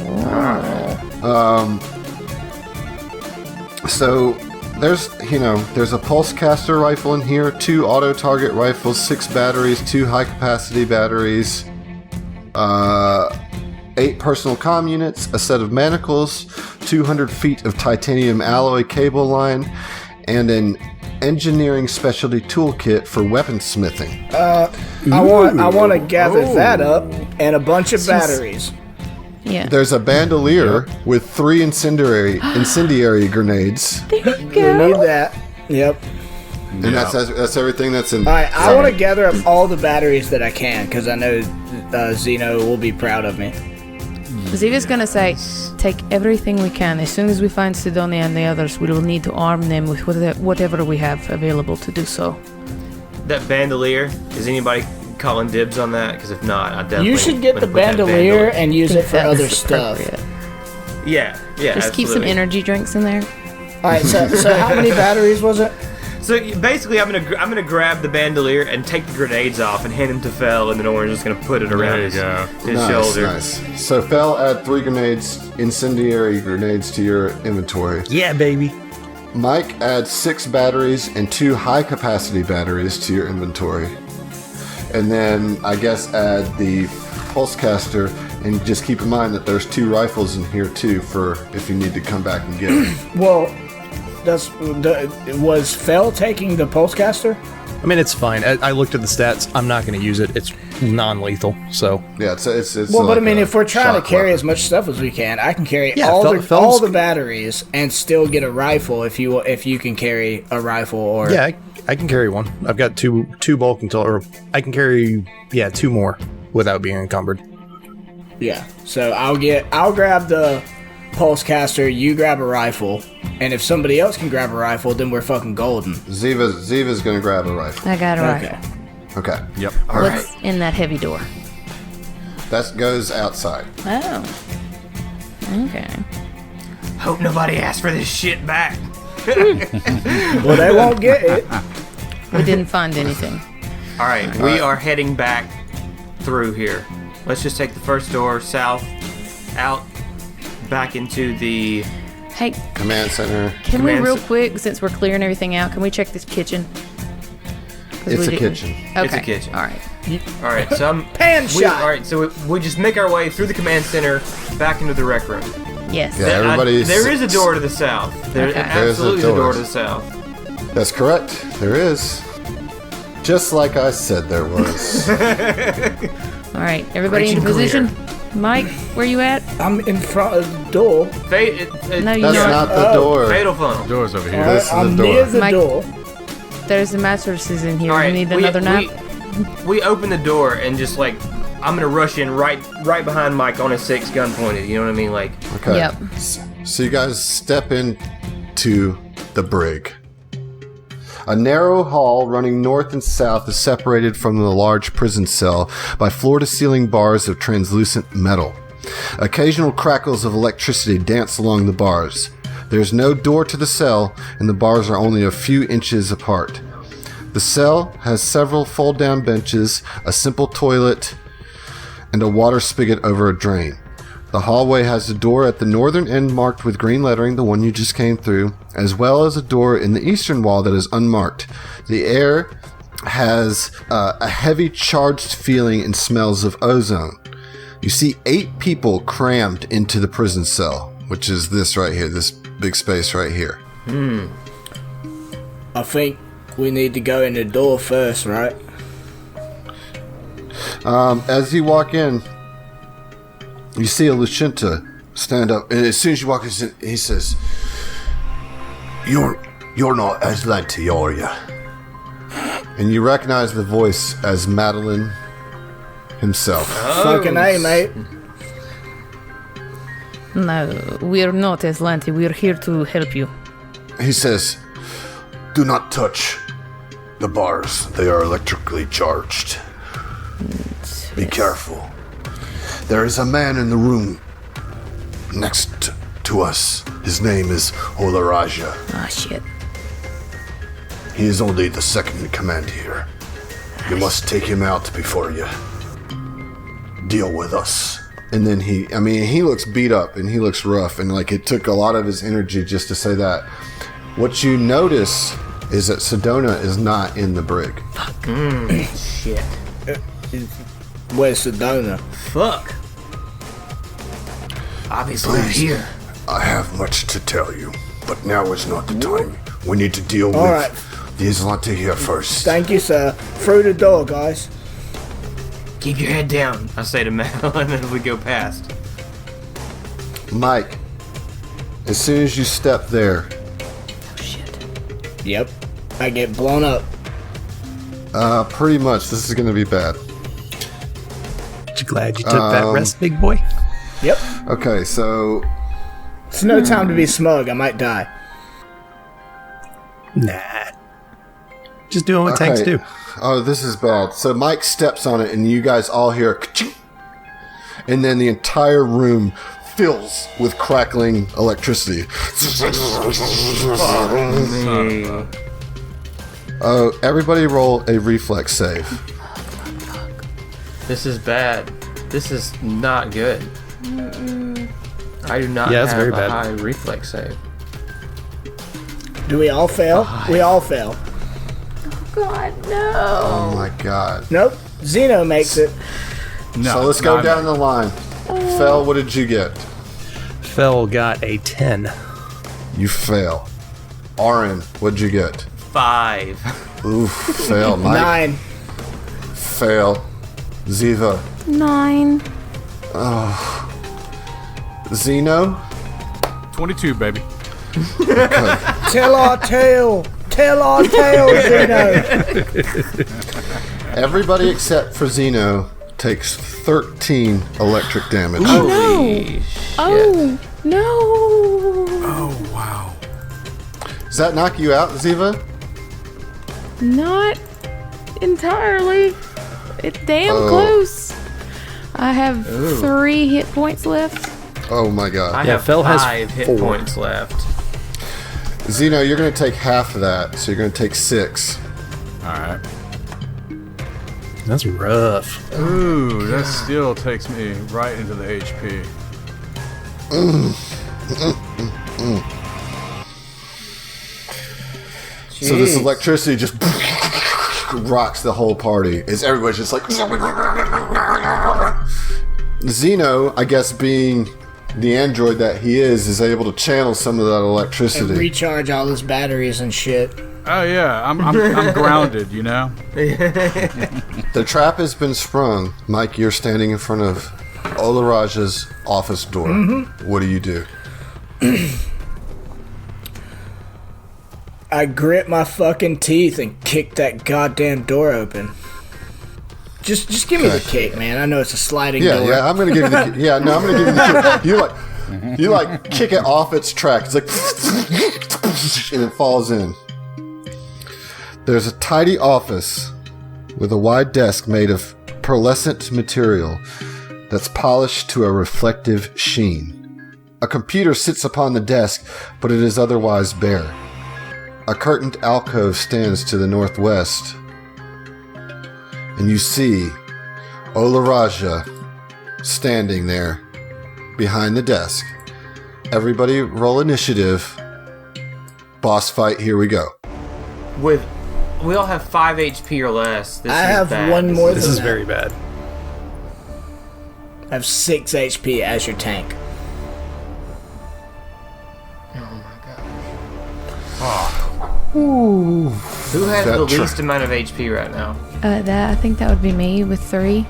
So there's a pulse-caster rifle in here, 2 auto-target rifles, 6 batteries, 2 high-capacity batteries, 8 personal comm units, a set of manacles, 200 feet of titanium alloy cable line, and an engineering specialty toolkit for weaponsmithing. I want to gather that up and a bunch of batteries. Yeah. There's a bandolier with 3 incendiary grenades, We need that. Yep. and that's everything that's in. All right, I want to gather up all the batteries that I can because I know Zeno will be proud of me. Ziva's gonna say, take everything we can. As soon as we find Sidonia and the others, we will need to arm them with whatever we have available to do so. That bandolier, is anybody calling dibs on that? Because if not, I definitely. You should get the would put that bandolier and use it for That's other stuff. appropriate. Yeah, Just keep some absolutely. energy drinks in there. All right, so how many batteries was it? So basically, I'm gonna grab the bandolier and take the grenades off and hand them to Fel, and then Orange is gonna put it around his shoulder. Nice. So Fel, add 3 grenades, incendiary grenades to your inventory. Yeah, baby. Mike, add 6 batteries and 2 high-capacity batteries to your inventory. And then, I guess, add the pulse caster, and just keep in mind that there's 2 rifles in here, too, for if you need to come back and get it. Well, was Fel taking the pulse caster? I mean, it's fine. I looked at the stats. I'm not going to use it. It's non-lethal, so... Yeah, it's well, but like I mean, if we're trying to carry weapon. as much stuff as we can, I can carry Yeah, all Fel's- the batteries and still get a rifle if you can carry a rifle or... Yeah, I can carry one. I've got two bulk until... Or I can carry, 2 more without being encumbered. Yeah, so I'll grab the pulse caster, you grab a rifle, and if somebody else can grab a rifle, then we're fucking golden. Ziva's gonna grab a rifle. I got it right. Okay. Okay. Yep. All right. What's in that heavy door? That goes outside. Oh. Okay. Hope nobody asks for this shit back. Well, they won't get it. We didn't find anything. All right, we are heading back through here. Let's just take the first door south, out, back into the... Hey, Command center. can we Command real s- quick, since we're clearing everything out, can we check this kitchen? 'Cause It's we a didn't- kitchen. Okay. It's a kitchen. All right. All right, so I'm... Pan shot. All right, so we just make our way through the command center, back into the rec room. Yes. Yeah, everybody's... There is a door to the south. There Okay. absolutely is a door to the south. That's correct. There is. Just like I said there was. All right. Everybody Reach into and position. Mike, where you at? I'm in front of the door. No, you That's know not the door. Fatal funnel. Doors over here. This is the I'm door. near the Mike. door. There's the mattresses in here. All right, You need another nap? We open the door and just like I'm gonna rush in right behind Mike on his 6 gun pointed. You know what I mean? Like Okay. Yep. So you guys step into the brig. A narrow hall running north and south is separated from the large prison cell by floor-to-ceiling bars of translucent metal. Occasional crackles of electricity dance along the bars. There's no door to the cell, and the bars are only a few inches apart. The cell has several fold-down benches, a simple toilet, and a water spigot over a drain. The hallway has a door at the northern end marked with green lettering, the one you just came through, as well as a door in the eastern wall that is unmarked. The air has a heavy charged feeling and smells of ozone. You see 8 people crammed into the prison cell, which is this right here, this big space right here. I think we need to go in the door first, right? As you walk in, you see a Lucinta stand up, and as soon as you walk in, he says, You're not Aslanti, are you? And you recognize the voice as Madeline himself. Fucking A, mate. No, we're not Aslanti. We're here to help you. He says, Do not touch the bars. They are electrically charged. Be careful. There is a man in the room next to us. His name is Olaraja. Ah, shit. He is only the second in command here. You must take him out before you deal with us. And then he looks beat up and he looks rough, and like it took a lot of his energy just to say that. What you notice is that Sedona is not in the brig. shit. Where's Sedona? Fuck. Obviously not here. I have much to tell you, but now is not the time. We need to deal All right. with the Islante here first. Thank you, sir. Through the door, guys. Keep your head down, I say to Madeline as we go past. Mike, as soon as you step there, Oh, shit. Yep. I get blown up. pretty much this is going to be bad. You glad you took that rest, big boy? Yep. Okay, so It's no time to be smug. I might die. Nah. Just doing what tanks do. Oh, this is bad. So Mike steps on it, and you guys all hear ka-ching, and then the entire room fills with crackling electricity. Everybody roll a reflex save. This is bad. This is not good. I do not Yeah, it's have very a bad. high reflex save. Do we all fail? We all fail. God, no. Oh my god. Nope. Zeno makes it. No. So let's go down the line. Fel, what did you get? Fel got a 10. You fail. Aaron, what'd you get? 5. Oof, fail. Mike, 9. fail. Ziva, 9. Zeno. 22, baby. Tell our tale. Tell our tale, Zeno. Everybody except for Zeno takes 13 electric damage. Holy shit. Oh, no. Oh, wow. Does that knock you out, Ziva? Not entirely. It's damn Oh. close. I have 3 hit points left. Oh my god. I Yeah, have Fel has 5 hit 4. points left. Zeno, you're going to take half of that, so you're going to take 6. All right. That's rough. Ooh, that still takes me right into the HP. So this electricity just rocks the whole party. As everybody's just like... Zeno, I guess being the android that he is able to channel some of that And electricity. recharge all his batteries and shit. Oh yeah, I'm grounded, you know. The trap has been sprung. Mike, you're standing in front of Olaraja's office door. What do you do? I grit my fucking teeth and kick that goddamn door open. Just give me the kick, man. I know it's a sliding door. Yeah, I'm gonna give you the kick. Yeah, no, I'm gonna give you the kick. You like kick it off its track. It's like and it falls in. There's a tidy office with a wide desk made of pearlescent material that's polished to a reflective sheen. A computer sits upon the desk, but it is otherwise bare. A curtained alcove stands to the northwest, and you see Olaraja standing there behind the desk. Everybody roll initiative. Boss fight, here we go. We all have 5 HP or less. This I is have bad. one more This than is that. very bad. I have 6 HP as your tank. Who has That the tr- least amount of HP right now? I think that would be me with 3.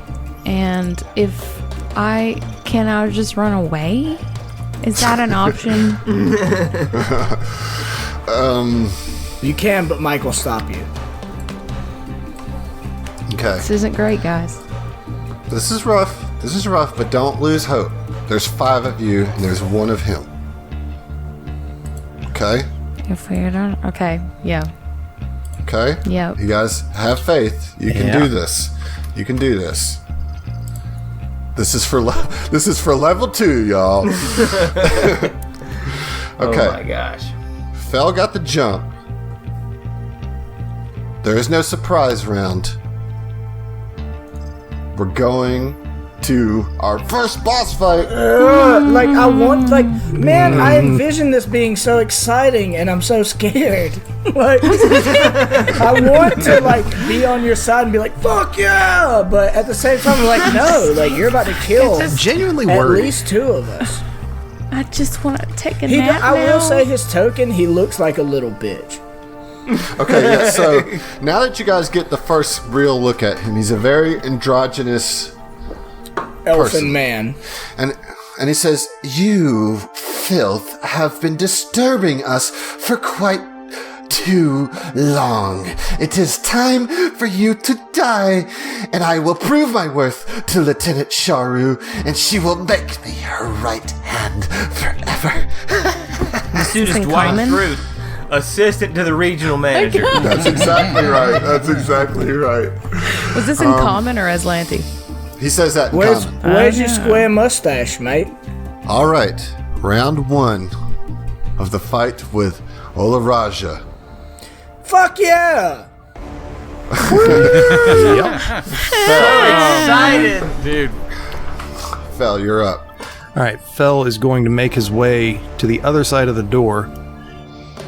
And if I just run away? Is that an option? You can, but Mike will stop you. Okay. This isn't great, guys. This is rough. This is rough, but don't lose hope. There's 5 of you, and there's 1 of him. Okay? If we don't, okay, yeah. Okay? Yep. You guys have faith. You can Yeah. do this. You can do this. This is for level 2, y'all. Okay. Oh my gosh. Fel got the jump. There is no surprise round. We're going to our first boss fight. Like, I envision this being so exciting, and I'm so scared. Like, I want to, like, be on your side and be like, fuck yeah! But at the same time, I'm like, no, like, you're about to kill It's just- Genuinely at worried. least 2 of us. I just want to take a nap I now. will say his token, he looks like a little bitch. Okay, yeah, so now that you guys get the first real look at him, he's a very androgynous Elfin person. man. and he says, "You filth have been disturbing us for quite too long. It is time for you to die, and I will prove my worth to Lieutenant Sharu, and she will make me her right hand forever." This dude is in Dwight common? Schrute, assistant to the regional manager. That's exactly right. That's exactly right. Was this in common or Aslanti? He says that in Where's common. your square mustache, mate? All right, round 1 of the fight with Olaraja. Fuck yeah! Yep. Excited. Dude. Fel, you're up. All right, Fel is going to make his way to the other side of the door,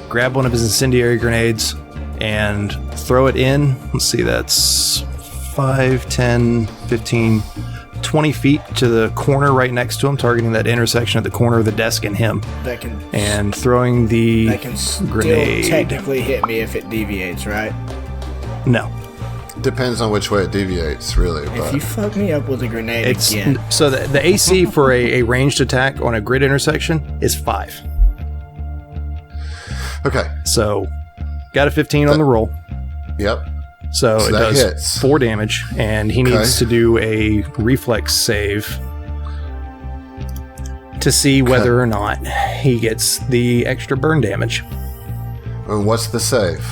grab one of his incendiary grenades, and throw it in. Let's see, that's 5, 10, 15, 20 feet to the corner right next to him, targeting that intersection at the corner of the desk and him. And throwing the that can still grenade. technically hit me if it deviates, right? No. Depends on which way it deviates, really. If But you fuck me up with a grenade again. So the AC for a ranged attack on a grid intersection is 5. okay. So got a 15 on the roll. Yep. So it that does hits. 4 damage, and he needs to do a reflex save to see whether or not he gets the extra burn damage. And what's the save?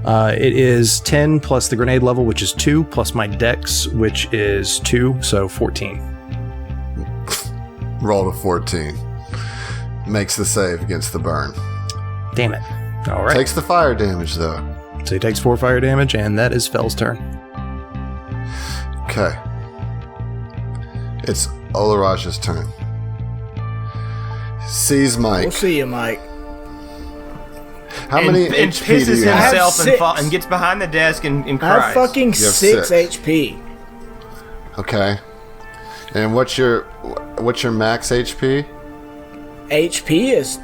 It is 10 plus the grenade level, which is 2, plus my dex, which is 2, so 14. Roll to 14. Makes the save against the burn. Damn it. All right. Takes the fire damage, though. So he takes 4 fire damage, and that is Fel's turn. Okay. It's Olaraja's turn. Sees Mike. We'll see you, Mike. How many and HP do pisses you have? himself I have and gets behind the desk and I cries. have fucking have 6 6. HP. Okay. And what's your max HP? HP is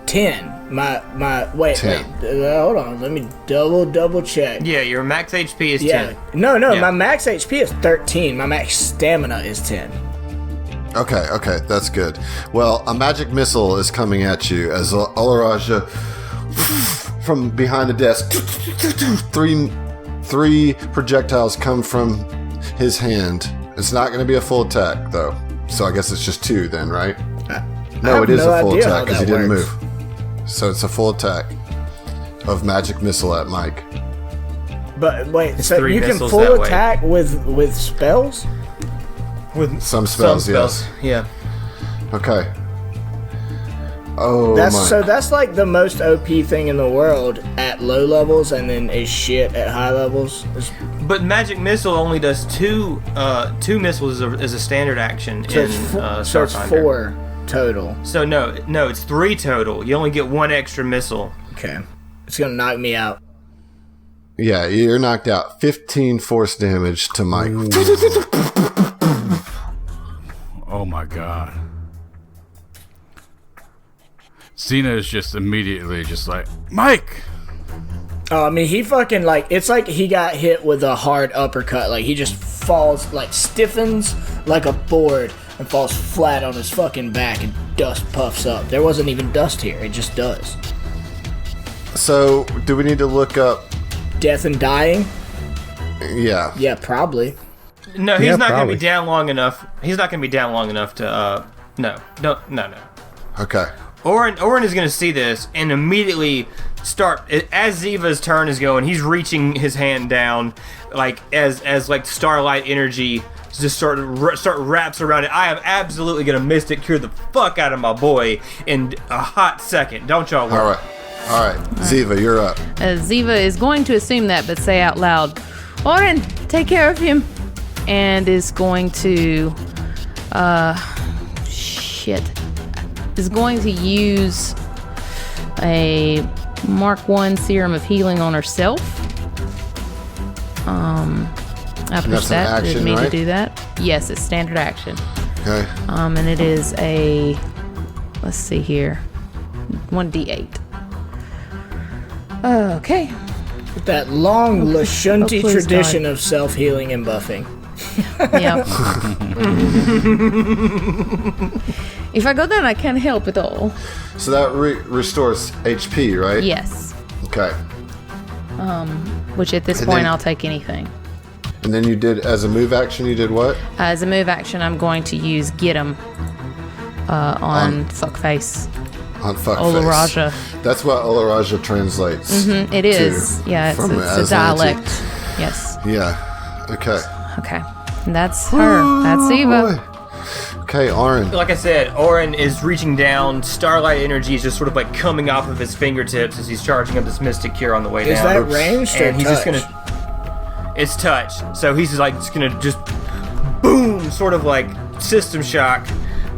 10. My wait, 10. hold on. Let me double check. Yeah, your max HP is Yeah. 10. No, Yeah. my max HP is 13. My max stamina is 10. Okay, that's good. Well, a magic missile is coming at you as Olaraja, from behind the desk, three projectiles come from his hand. It's not going to be a full attack, though. So I guess it's just 2 then, right? No, it is a full attack because he didn't move. So it's a full attack of magic missile at Mike. But wait, It's so 3 you can missiles full that way. attack with spells? With Some spells, yes. Yeah. Okay. Oh, That's like the most OP thing in the world at low levels, and then is shit at high levels. But magic missile only does 2 missiles as a standard action So in so it's Starfinder. 4 total. So no, it's 3 total. You only get 1 extra missile. Okay, it's gonna knock me out. Yeah, you're knocked out. 15 force damage to Mike. Oh my god. Cena is just immediately just like, Mike! Oh, I mean, he fucking it's like he got hit with a hard uppercut. Like he just falls, like stiffens like a board and falls flat on his fucking back, and dust puffs up. There wasn't even dust here. It just does. So, do we need to look up? Death and dying? Yeah. Yeah, probably. No, he's Yeah, not going to probably. be down long enough. He's not going to be down long enough to. No. Okay. Orin is going to see this and immediately start, as Ziva's turn is going, he's reaching his hand down, like as like starlight energy just start wraps around it. I am absolutely going to Mystic Cure the fuck out of my boy in a hot second. Don't y'all worry. All right. Ziva, you're up. Ziva is going to assume that, but say out loud, Orin, take care of him. And is going to, is going to use a Mark 1 Serum of Healing on herself. I push that's an that. Did action, me to right? do that? Yes, it's standard action. Okay. And it is a, let's see here, 1d8. Okay. That long Lashunti please, tradition of self-healing and buffing. Yeah. If I go down, I can't help it all. So that restores HP, right? Yes. Okay. Which at this And point, then- I'll take anything. And then you did, as a move action, you did what? As a move action, I'm going to use Get 'em on Fuckface. On fuckface. Olaraja. That's what Olaraja translates. It is. Yeah, it's a as dialect. Nancy. Yes. Yeah. Okay. Okay. And that's her. That's Eva. Boy. Okay, Orin. Like I said, Orin is reaching down. Starlight energy is just sort of like coming off of his fingertips as he's charging up this Mystic Cure on the way Is down. that ranged or And he's just touch? gonna. It's touched. So he's like just gonna just boom, sort of like system shock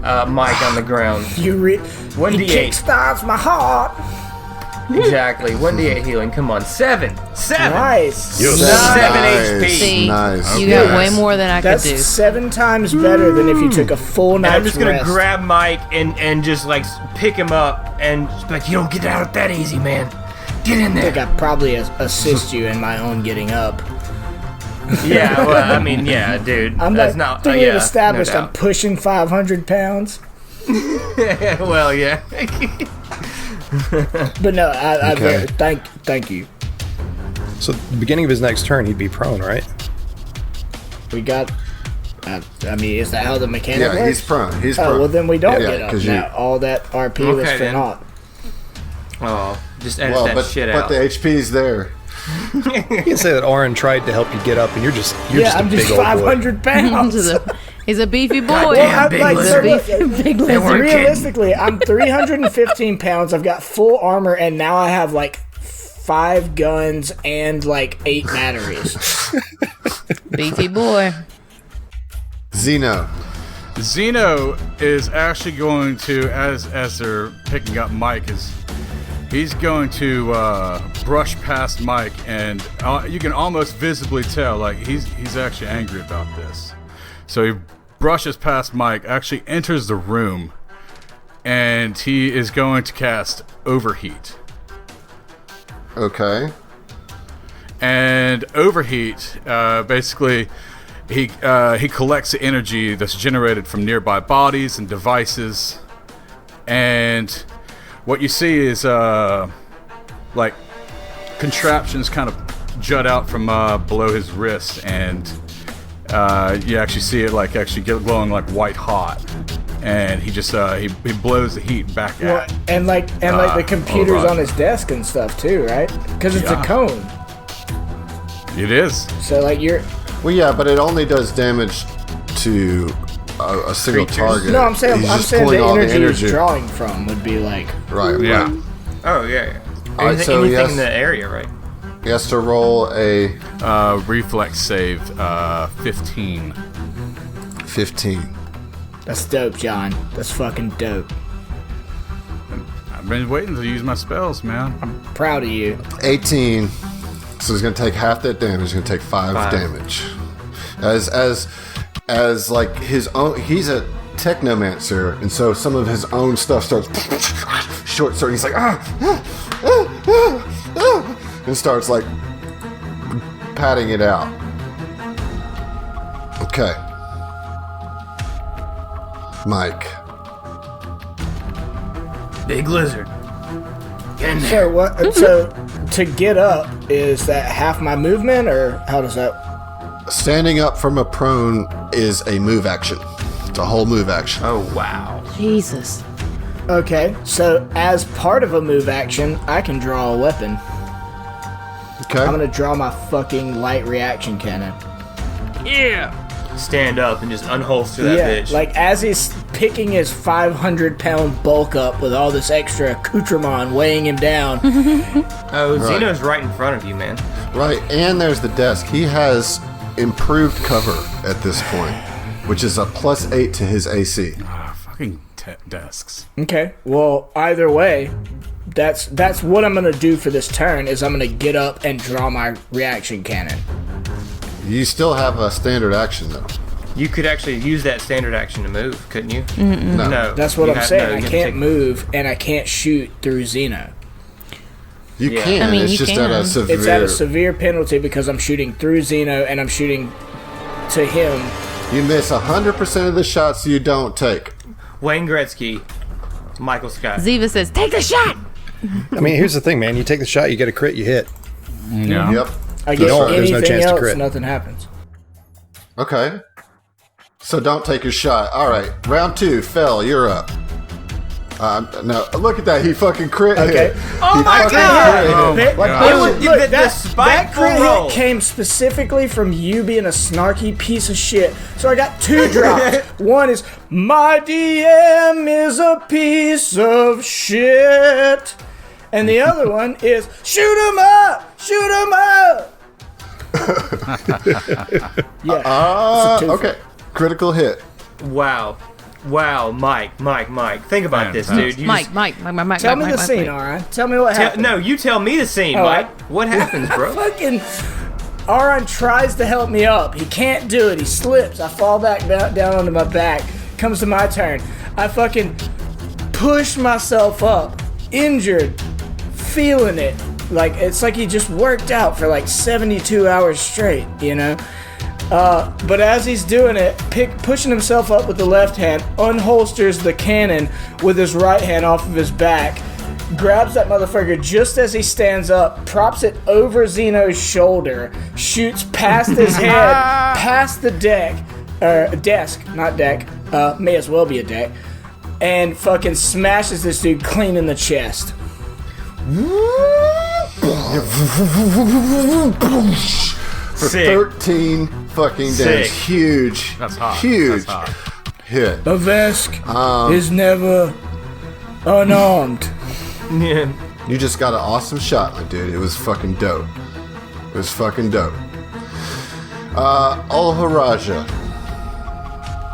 Mike on the ground. He 1d8. kickstarts my heart. Exactly. 1d8 healing. Come on. 7. Nice. 7 HP. See, Nice. you got way more than I That's could do. 7 times better than if you took a full And night's I'm just gonna rest. grab Mike and just like pick him up and just be like, you don't get out that easy, man. Get in I think there. I probably assist you in my own getting up. Yeah, well, I mean, yeah, dude. I'm that's like, not. we've Yeah, established no I'm pushing 500 pounds. doubt. Well, yeah. But no, Okay. thank you. So at the beginning of his next turn, he'd be prone, right? We got. I mean, is that how the mechanic Yeah, works? he's prone. He's Oh, prone. well, then we don't Yeah, get up 'cause now. All that RP was Okay, for then. naught. Oh, just edit Well, that but shit but out. the HP's there. You can say that Oren tried to help you get up, and you're just Yeah, a I'm big just old boy. 500 pounds. He's a beefy boy. Goddamn, big like, lizard. Big They lizard. weren't kidding. Realistically, I'm 315 pounds. I've got full armor, and now I have like 5 guns and like 8 batteries. Beefy boy. Zeno. Zeno is actually going to, as they're picking up Mike, he's going to brush past Mike, and you can almost visibly tell like he's actually angry about this. So he brushes past Mike, actually enters the room, and he is going to cast Overheat. Okay. And Overheat, basically, he collects the energy that's generated from nearby bodies and devices, and what you see is like contraptions kind of jut out from below his wrist, and you actually see it like actually get glowing like white hot, and he just he blows the heat back Well, out. and the computers Olaraja. on his desk and stuff too, right? Because it's Yeah. a cone. It is. So like you're. Well, yeah, but it only does damage to a single Creatures. target. No, I'm saying He's just the pulling all energy he's drawing from would be like. Right. Yeah. Right. Oh, yeah. All right, so Anything yes. in the area, right? He has to roll a Reflex save 15. 15. That's dope, John. That's fucking dope. I've been waiting to use my spells, man. Proud of you. 18. So he's gonna take half that damage. He's gonna take 5 damage. As like his own, he's a technomancer, and so some of his own stuff starts short circuit. He's like and starts like patting it out. Okay, Mike. Big lizard. Get in there. So what? So to get up, is that half my movement, or how does that? Standing up from a prone is a move action. It's a whole move action. Oh, wow. Jesus. Okay, so as part of a move action, I can draw a weapon. Okay. I'm gonna draw my fucking light reaction cannon. Yeah. Stand up and just unholster that bitch. like as he's picking his 500-pound bulk up with all this extra accoutrement weighing him down. Oh, Zeno's right in front of you, man. Right, and there's the desk. He has improved cover at this point, which is a +8 to his AC. Fucking desks. Okay, well either way, that's what I'm gonna do for this turn. Is I'm gonna get up and draw my reaction cannon. You still have a standard action though. You could actually use that standard action to move, couldn't you? No. No. That's what You I'm have- saying. no, you I have to can't take- move and I can't shoot through Zeno. You Yeah. can. I mean, it's you just can. at a severe. It's at a severe penalty because I'm shooting through Zeno and I'm shooting to him. You miss 100% of the shots you don't take. Wayne Gretzky, Michael Scott. Ziva says, take the shot! I mean, here's the thing, man. You take the shot, you get a crit, you hit. Yeah. Yep. I get right. There's no anything chance to else, crit. nothing happens. Okay. So don't take your shot. All right. Round 2. Fell. You're up. No. Look at that. He fucking crit. Okay. Hit. Oh He my fucking God! crit hit. Oh Like, my God. oh, Look, the that spiteful crit roll. hit came specifically from you being a snarky piece of shit. So I got 2 drops. One is, my DM is a piece of shit. And the other one is, shoot him up! Shoot him up! Yeah. it's a twofer. Okay. Critical hit. Wow, Mike. Think about this, dude. You Mike. Tell me the scene, Aron. Tell me what happened. No, you tell me the scene, All Mike. right. What happens, bro? Fucking Aron tries to help me up. He can't do it. He slips. I fall back down onto my back. Comes to my turn. I fucking push myself up, injured, feeling it. Like it's like he just worked out for like 72 hours straight, you know? But as he's doing it, pushing himself up with the left hand, unholsters the cannon with his right hand off of his back, grabs that motherfucker just as he stands up, props it over Zeno's shoulder, shoots past his head, past the desk, not deck, may as well be a deck, and fucking smashes this dude clean in the chest. For Sick. 13 fucking damage. Sick. Huge. That's hot. Huge That's hot. hit. A Vesk is never unarmed. Yeah. You just got an awesome shot, my dude. It was fucking dope.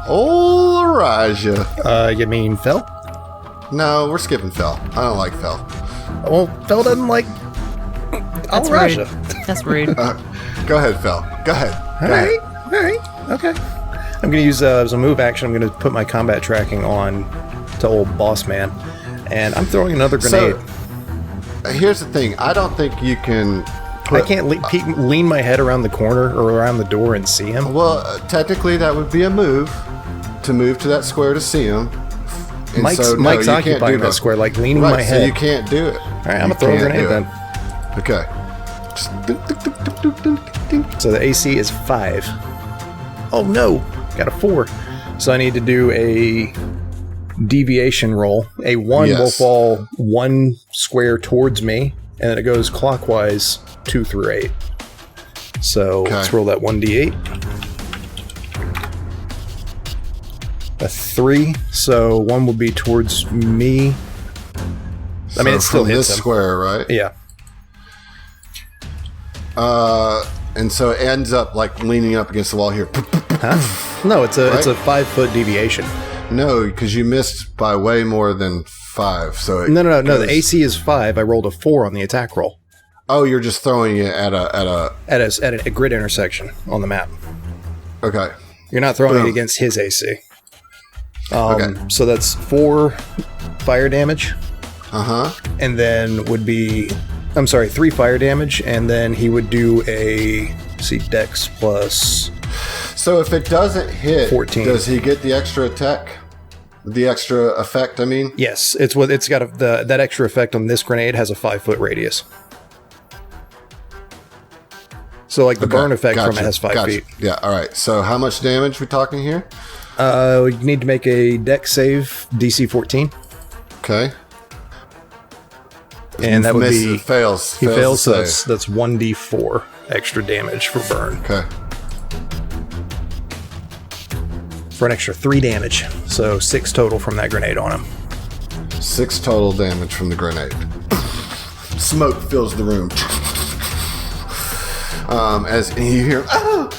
Olaraja. You mean Fel? No, we're skipping Fel. I don't like Fel. Well, Fel doesn't like That's Olaraja. rude. That's rude. Go ahead, Fel. Go ahead. All right, okay. I'm gonna use as a move action. I'm gonna put my combat tracking on to old boss man, and I'm throwing another grenade. So, here's the thing. I don't think you can. I can't lean my head around the corner or around the door and see him. Well, technically, that would be a move to move to that square to see him. And Mike's so, no, you can't occupying do that square, like leaning right, my so head. you can't do it. All right, I'm gonna throw a grenade then. Okay. So the AC is 5. Oh no, got a 4. So I need to do a deviation roll. A 1 will Yes. fall 1 square towards me, and then it goes clockwise 2 through 8. So let's roll that 1d8. A 3, so 1 will be towards me. I mean, it still from hits this him. square, right? Yeah. And so it ends up like leaning up against the wall here. Huh? No, it's a 5-foot deviation. No, because you missed by way more than 5. So it No. goes- The AC is 5. I rolled a 4 on the attack roll Oh, you're just throwing it at a. at a grid intersection on the map. Okay. You're not throwing Boom. it against his AC. Okay. So that's 4 fire damage, and then would be, 3 fire damage, and then he would do a Dex plus. So if it doesn't hit, 14. does he get the extra attack? The extra effect, I mean? Yes, it's got that extra effect on this grenade has a 5-foot radius. So like the burn effect from it has 5 feet. Yeah, all right. So how much damage we talking here? You need to make a Dex save, DC 14, Okay. and that would be fails. he fails. the So save. that's 1d4 extra damage for burn. Okay. For an extra 3 damage. So 6 total from that grenade on him. 6 total damage from the grenade. Smoke fills the room. As you hear, oh!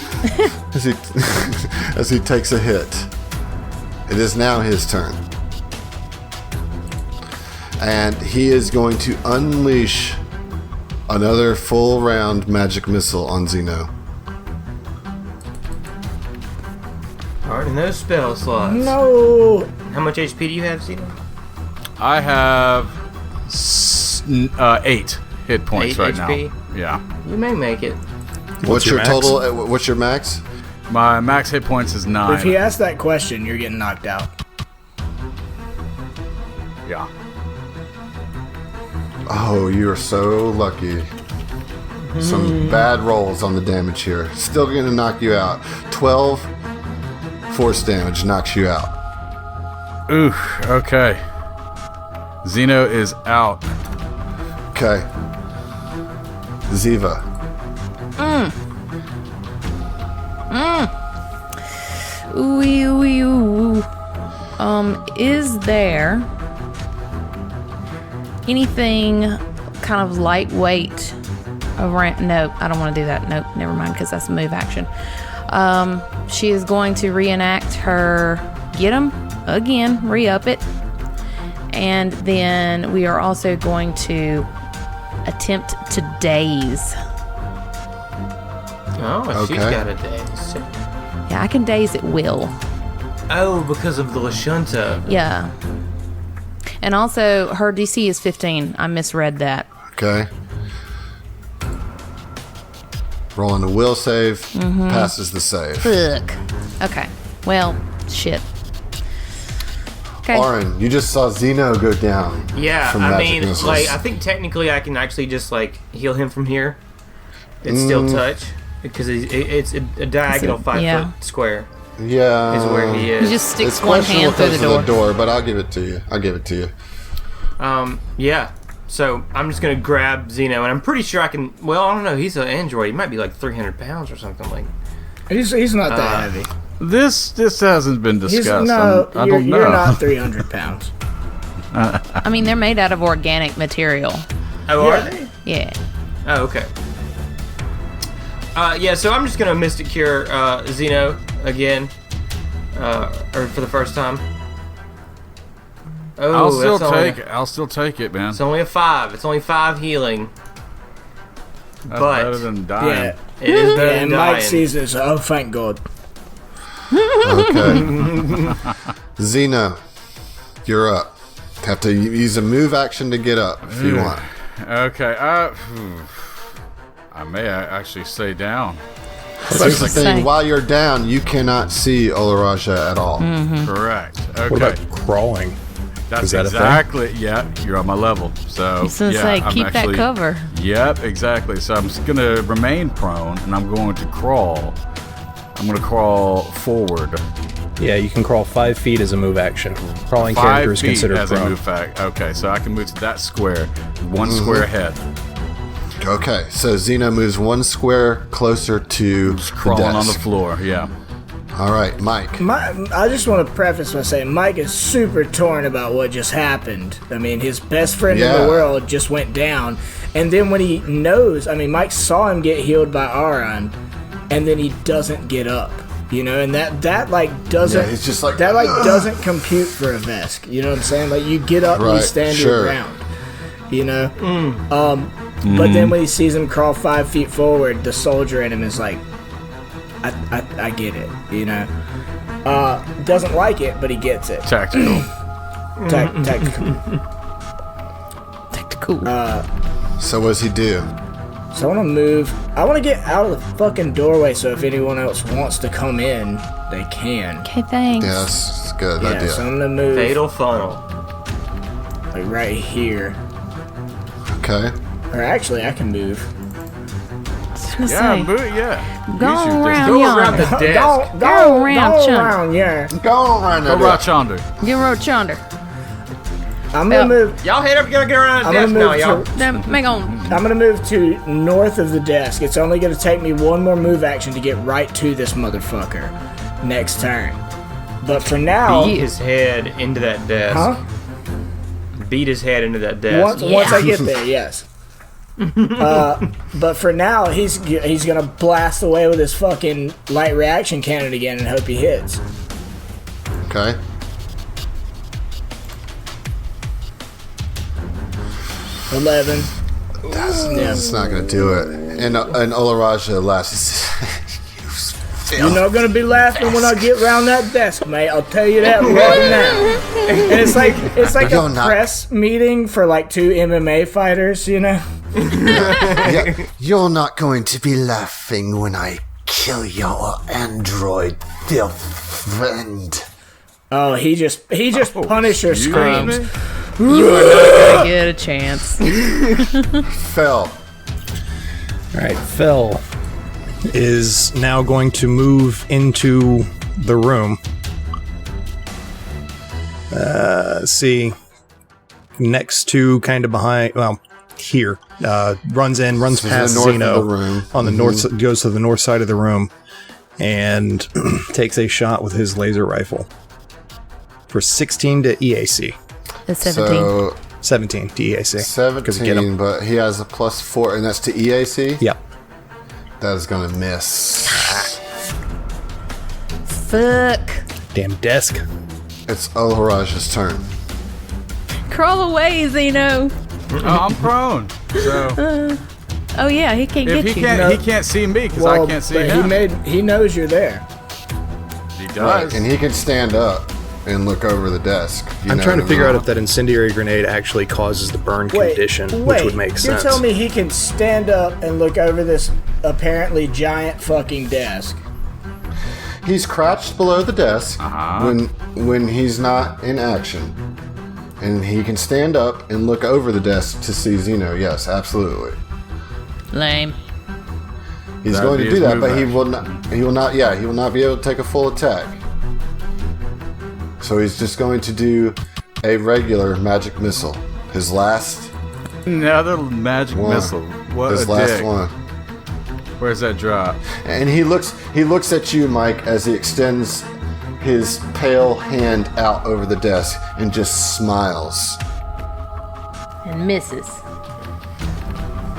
as he takes a hit. It is now his turn, and he is going to unleash another full round magic missile on Zeno. Alright, no spell slots. No. How much HP do you have, Zeno? I have 8 hit points 8 right HP? now. Yeah. You may make it. What's your your max? total? What's your max? My max hit points is 9. If he asks that question, you're getting knocked out. Yeah. Oh, you are so lucky. Some bad rolls on the damage here. Still going to knock you out. 12 force damage knocks you out. Ooh, okay. Zeno is out. Okay. Ziva. Ooh. Is there anything kind of lightweight Nope, I don't want to do that. Nope, never mind, because that's a move action. She is going to reenact her get 'em again, re-up it. And then we are also going to attempt to daze. Oh, she's Okay. got a daze. Yeah, I can daze at will. Oh, because of the Lashunta. Yeah. And also, her DC is 15. I misread that. Okay. Rolling a will save. Passes the save. Fuck. Okay. Well, shit. Okay. Oren, you just saw Zeno go down. Yeah, from I magic mean, missiles. like, I think technically I can actually just, like, heal him from here. It's still touch, because it's a diagonal 5-foot square Yeah. is where he is. He just sticks It's one questionable hand through because the of door. the door, but I'll give it to you. Yeah. So I'm just gonna grab Zeno, and I'm pretty sure I can. Well, I don't know. He's an android. He might be like 300 pounds or something like. He's not that heavy. This hasn't been He's discussed. I you're, don't know. you're not 300 pounds. I mean, they're made out of organic material. Oh, Yeah. are they? Yeah. Oh, okay. Yeah. So I'm just gonna Mystic Cure Zeno again, or for the first time. Oh, I'll still that's only- take it. I'll still take it, man. It's only a 5. It's only 5 healing. That's but- better than dying. Yeah. It is better And than Mike dying. sees this. Oh, thank God. Okay. Zeno, you're up. Have to use a move action to get up if you want. Okay. I may actually stay down. Here's the say. thing: while you're down, you cannot see Olaraja at all. Correct. Okay. What about crawling? That's is that a thing? exactly. Yeah, you're on my level. So So it's yeah, like, I'm keep actually, that cover. Yep, exactly. So I'm just gonna remain prone, and I'm going to crawl. I'm gonna crawl forward. Yeah, you can crawl 5 feet as a move action. Crawling 5 character is feet considered as prone. a move fact. Okay, so I can move to that square, one square ahead. Okay, so Zeno moves 1 square closer to Just the crawling on the desk. floor. Yeah. All right, Mike. I just want to preface by saying Mike is super torn about what just happened. I mean, his best friend in Yeah. the world just went down. And then when he knows, I mean, Mike saw him get healed by Aeon, and then he doesn't get up. You know, and that like doesn't Yeah, he's just like, that like doesn't compute for a Vesk. You know what I'm saying? Like you get up and you Right, stand sure. your ground. You know? But then when he sees him crawl 5 feet forward, the soldier in him is like, I get it, you know? Doesn't like it, but he gets it. Tactical. Tactical. Tactical. So what does he do? So I want to move. I want to get out of the fucking doorway so if anyone else wants to come in, they can. Okay, thanks. Yeah, that's a good Yeah, idea. so I'm going to move Fatal funnel. like right here. Okay. Or actually, I can move. I was gonna Yeah, say, move, yeah. go Use your around distance. Go around yonder. the desk. Go around, go chunk. around, yeah. Go around Go there. right yonder. Get road yonder. I'm going to Yeah. move. Y'all gotta get around the I'm desk gonna now, move y'all. to, Then make on. I'm gonna move to north of the desk. It's only gonna take me one more move action to get right to this motherfucker next turn. But for now, Beat his head into that desk. huh? Beat his head into that desk. Once I get there, yes. But for now, he's gonna blast away with his fucking light reaction cannon again and hope he hits. Okay. $11. That's not going to do it. And Olaraja laughs. You're not gonna be laughing when I get round that desk, mate. I'll tell you that right now. And it's like You're a not- press meeting for like 2 MMA fighters, you know. You're not going to be laughing when I kill your android filth friend. Oh, he just Punisher screams. You are not gonna get a chance. Fell. All right, Fel is now going to move into the room. Let's see. Next to, kind of behind, well, here. Runs This is past the north Zeno of the room. on the north, goes to the north side of the room, and takes a shot with his laser rifle for 16 to EAC. The 17. So 17 to EAC. 17, but he has a +4, and that's to EAC? Yep. That is going to miss. Fuck. Damn desk. It's Olaraja's turn. Crawl away, Zeno. I'm prone. So Oh yeah, he can't if get he you. can't, he can't see me because I can't see but him. he knows you're there. He does. Right, and he can stand up and look over the desk. I'm trying to figure out if that incendiary grenade actually causes the burn condition, which would make sense. You're telling me he can stand up and look over this apparently giant fucking desk? He's crouched below the desk when he's not in action. And he can stand up and look over the desk to see Zeno. Yes, absolutely. Lame. He's That'd going be to his do that, move but he action. will not. He will not. Yeah, he will not be able to take a full attack. So he's just going to do a regular magic missile. His last Another magic one. missile. What His a last dick. one. Where's that drop? And he looks at you, Mike, as he extends his pale hand out over the desk and just smiles. And misses.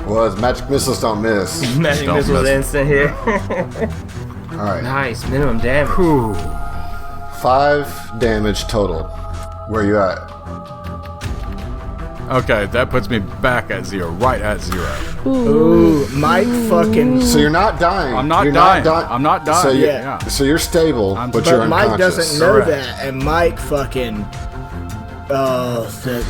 Well, his magic missiles don't miss. Magic Don't missile miss. instant here. All right. Nice, minimum damage. Whew. 5 damage total. Where you at? Okay, that puts me back at 0, right at 0. Ooh, Mike fucking. So you're not dying. I'm not You're dying. I'm not dying. So, Yeah. so you're stable, but you're But Mike unconscious. doesn't know Correct. that, and Mike fucking. Oh,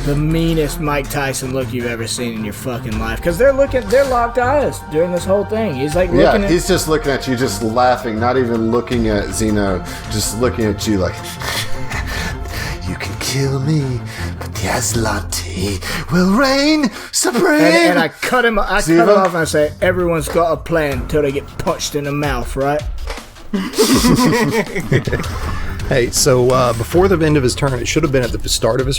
the meanest Mike Tyson look you've ever seen in your fucking life. Because they're locked eyes during this whole thing. He's like looking Yeah, at. he's just looking at you, just laughing, not even looking at Zeno, just looking at you like, you can kill me, but the Aslanti will reign supreme. and I cut him. I cut him Ziva? off and I say, everyone's got a plan until they get punched in the mouth, right? Hey, so before the end of his turn, it should have been at the start of his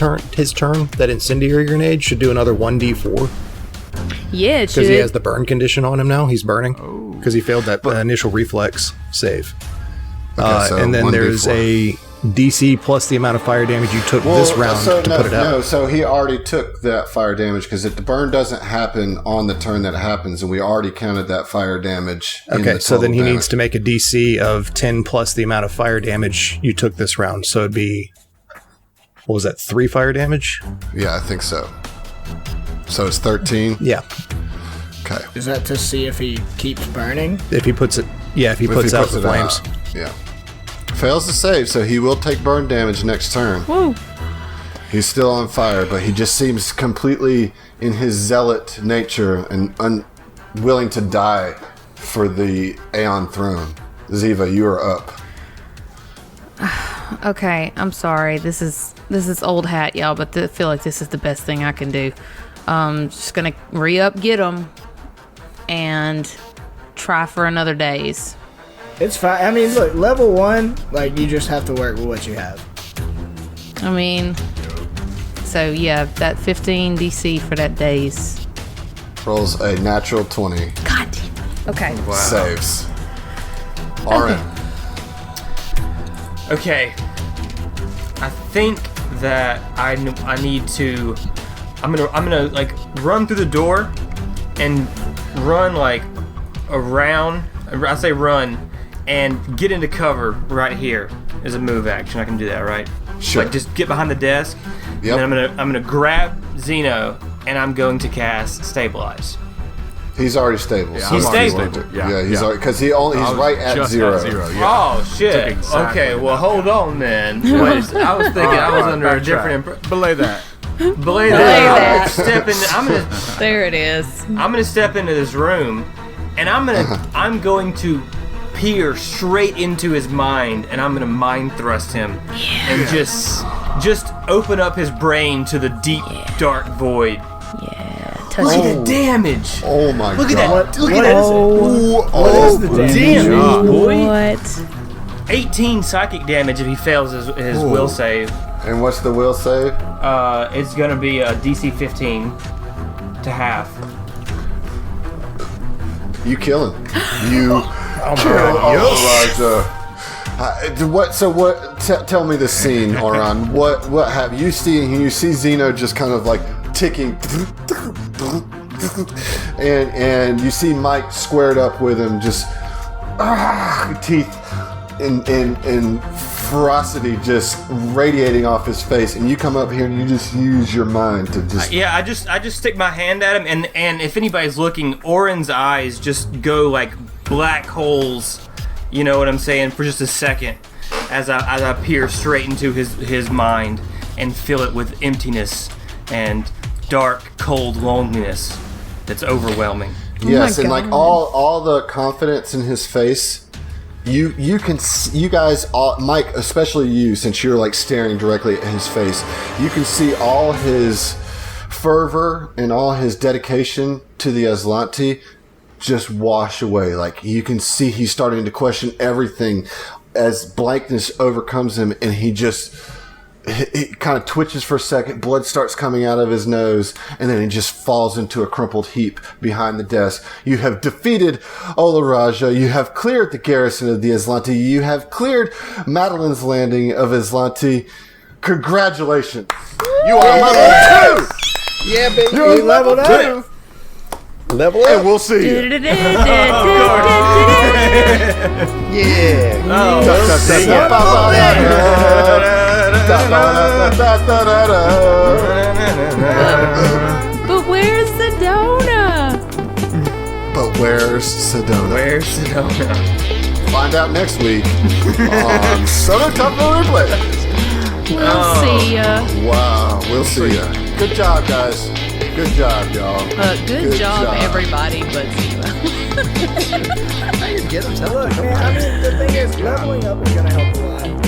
turn, that incendiary grenade should do another 1d4. Yeah, it Because should. he has the burn condition on him now. He's burning. Because he failed that initial reflex save. so and then 1d4. there's a DC plus the amount of fire damage you took this round to put it out. No, so he already took that fire damage because if the burn doesn't happen on the turn that it happens, and we already counted that fire damage. in Okay, the so then total he damage. needs to make a DC of 10 plus the amount of fire damage you took this round. So it'd be, what was that, 3 fire damage? Yeah, I think so. So it's 13. Yeah. Okay. Is that to see if he keeps burning? If he puts it, if he puts out the it flames. out. Yeah. Fails to save, so he will take burn damage next turn. Woo. He's still on fire, but he just seems completely in his zealot nature and unwilling to die for the Aeon throne. Ziva, you are up. Okay, I'm sorry. This is old hat, y'all, but I feel like this is the best thing I can do. Just gonna re-up, get him, and try for another days. It's fine. I mean, look, level 1, like, you just have to work with what you have. I mean, so yeah, that 15 DC for that days. Rolls a natural 20. God damn. Okay. Saves. Alright. Okay. I think that I need to. I'm gonna like run through the door and run like around. I say run and get into cover right here is a move action. I can do that, right? Sure. Like just get behind the desk. Yep. And then I'm gonna grab Zeno and I'm going to cast Stabilize. He's already stable. Yeah, so He's if stable. you want to- Yeah, Yeah, he's yeah. already because he's I was right at just 0. at 0, yeah. Oh shit! Took exactly Okay, well that. hold on then. Wait, I was thinking I was under a different. Belay that. Belay that. that. There it is. I'm gonna step into this room, and I'm going to peer straight into his mind, and I'm gonna mind thrust him, and just open up his brain to the deep dark void. Yeah. Look Touch at it. the damage. Oh my Look at god. that. Look at that. What is the damage? Damn, boy. What? 18 psychic damage if he fails his will save. And what's the will save? It's gonna be a DC 15 to half. You kill him. You kill Olaraja. Tell me the scene, Oran. What have you seen? You see Zeno just kind of like ticking. And you see Mike squared up with him, just teeth and ferocity just radiating off his face. And you come up here and you just use your mind to just... Yeah, I just stick my hand at him, and if anybody's looking, Orin's eyes just go like black holes, you know what I'm saying, for just a second, as I peer straight into his mind and fill it with emptiness and dark, cold loneliness that's overwhelming. Yes, and God. like all the confidence in his face, you guys, Mike, especially you, since you're like staring directly at his face, you can see all his fervor and all his dedication to the Aslanti just wash away. Like you can see he's starting to question everything as blankness overcomes him, and he kind of twitches for a second, blood starts coming out of his nose, and then he just falls into a crumpled heap behind the desk. You have defeated Olaraja, you have cleared the garrison of the Aslanti, you have cleared Madeline's Landing of Aslanti. Congratulations! You are level 2! Yeah, baby. You're level 2! Level up. And we'll see you. Yeah. But where's Sedona? But where's Sedona? Where's Sedona? Find out next week on Southern Top Replay. We'll see ya. Wow, we'll see ya. Good job, guys. Good job, y'all. Good job, everybody, but Ziva. I can get him. Look, man, I mean, the thing is, leveling up is going to help a lot.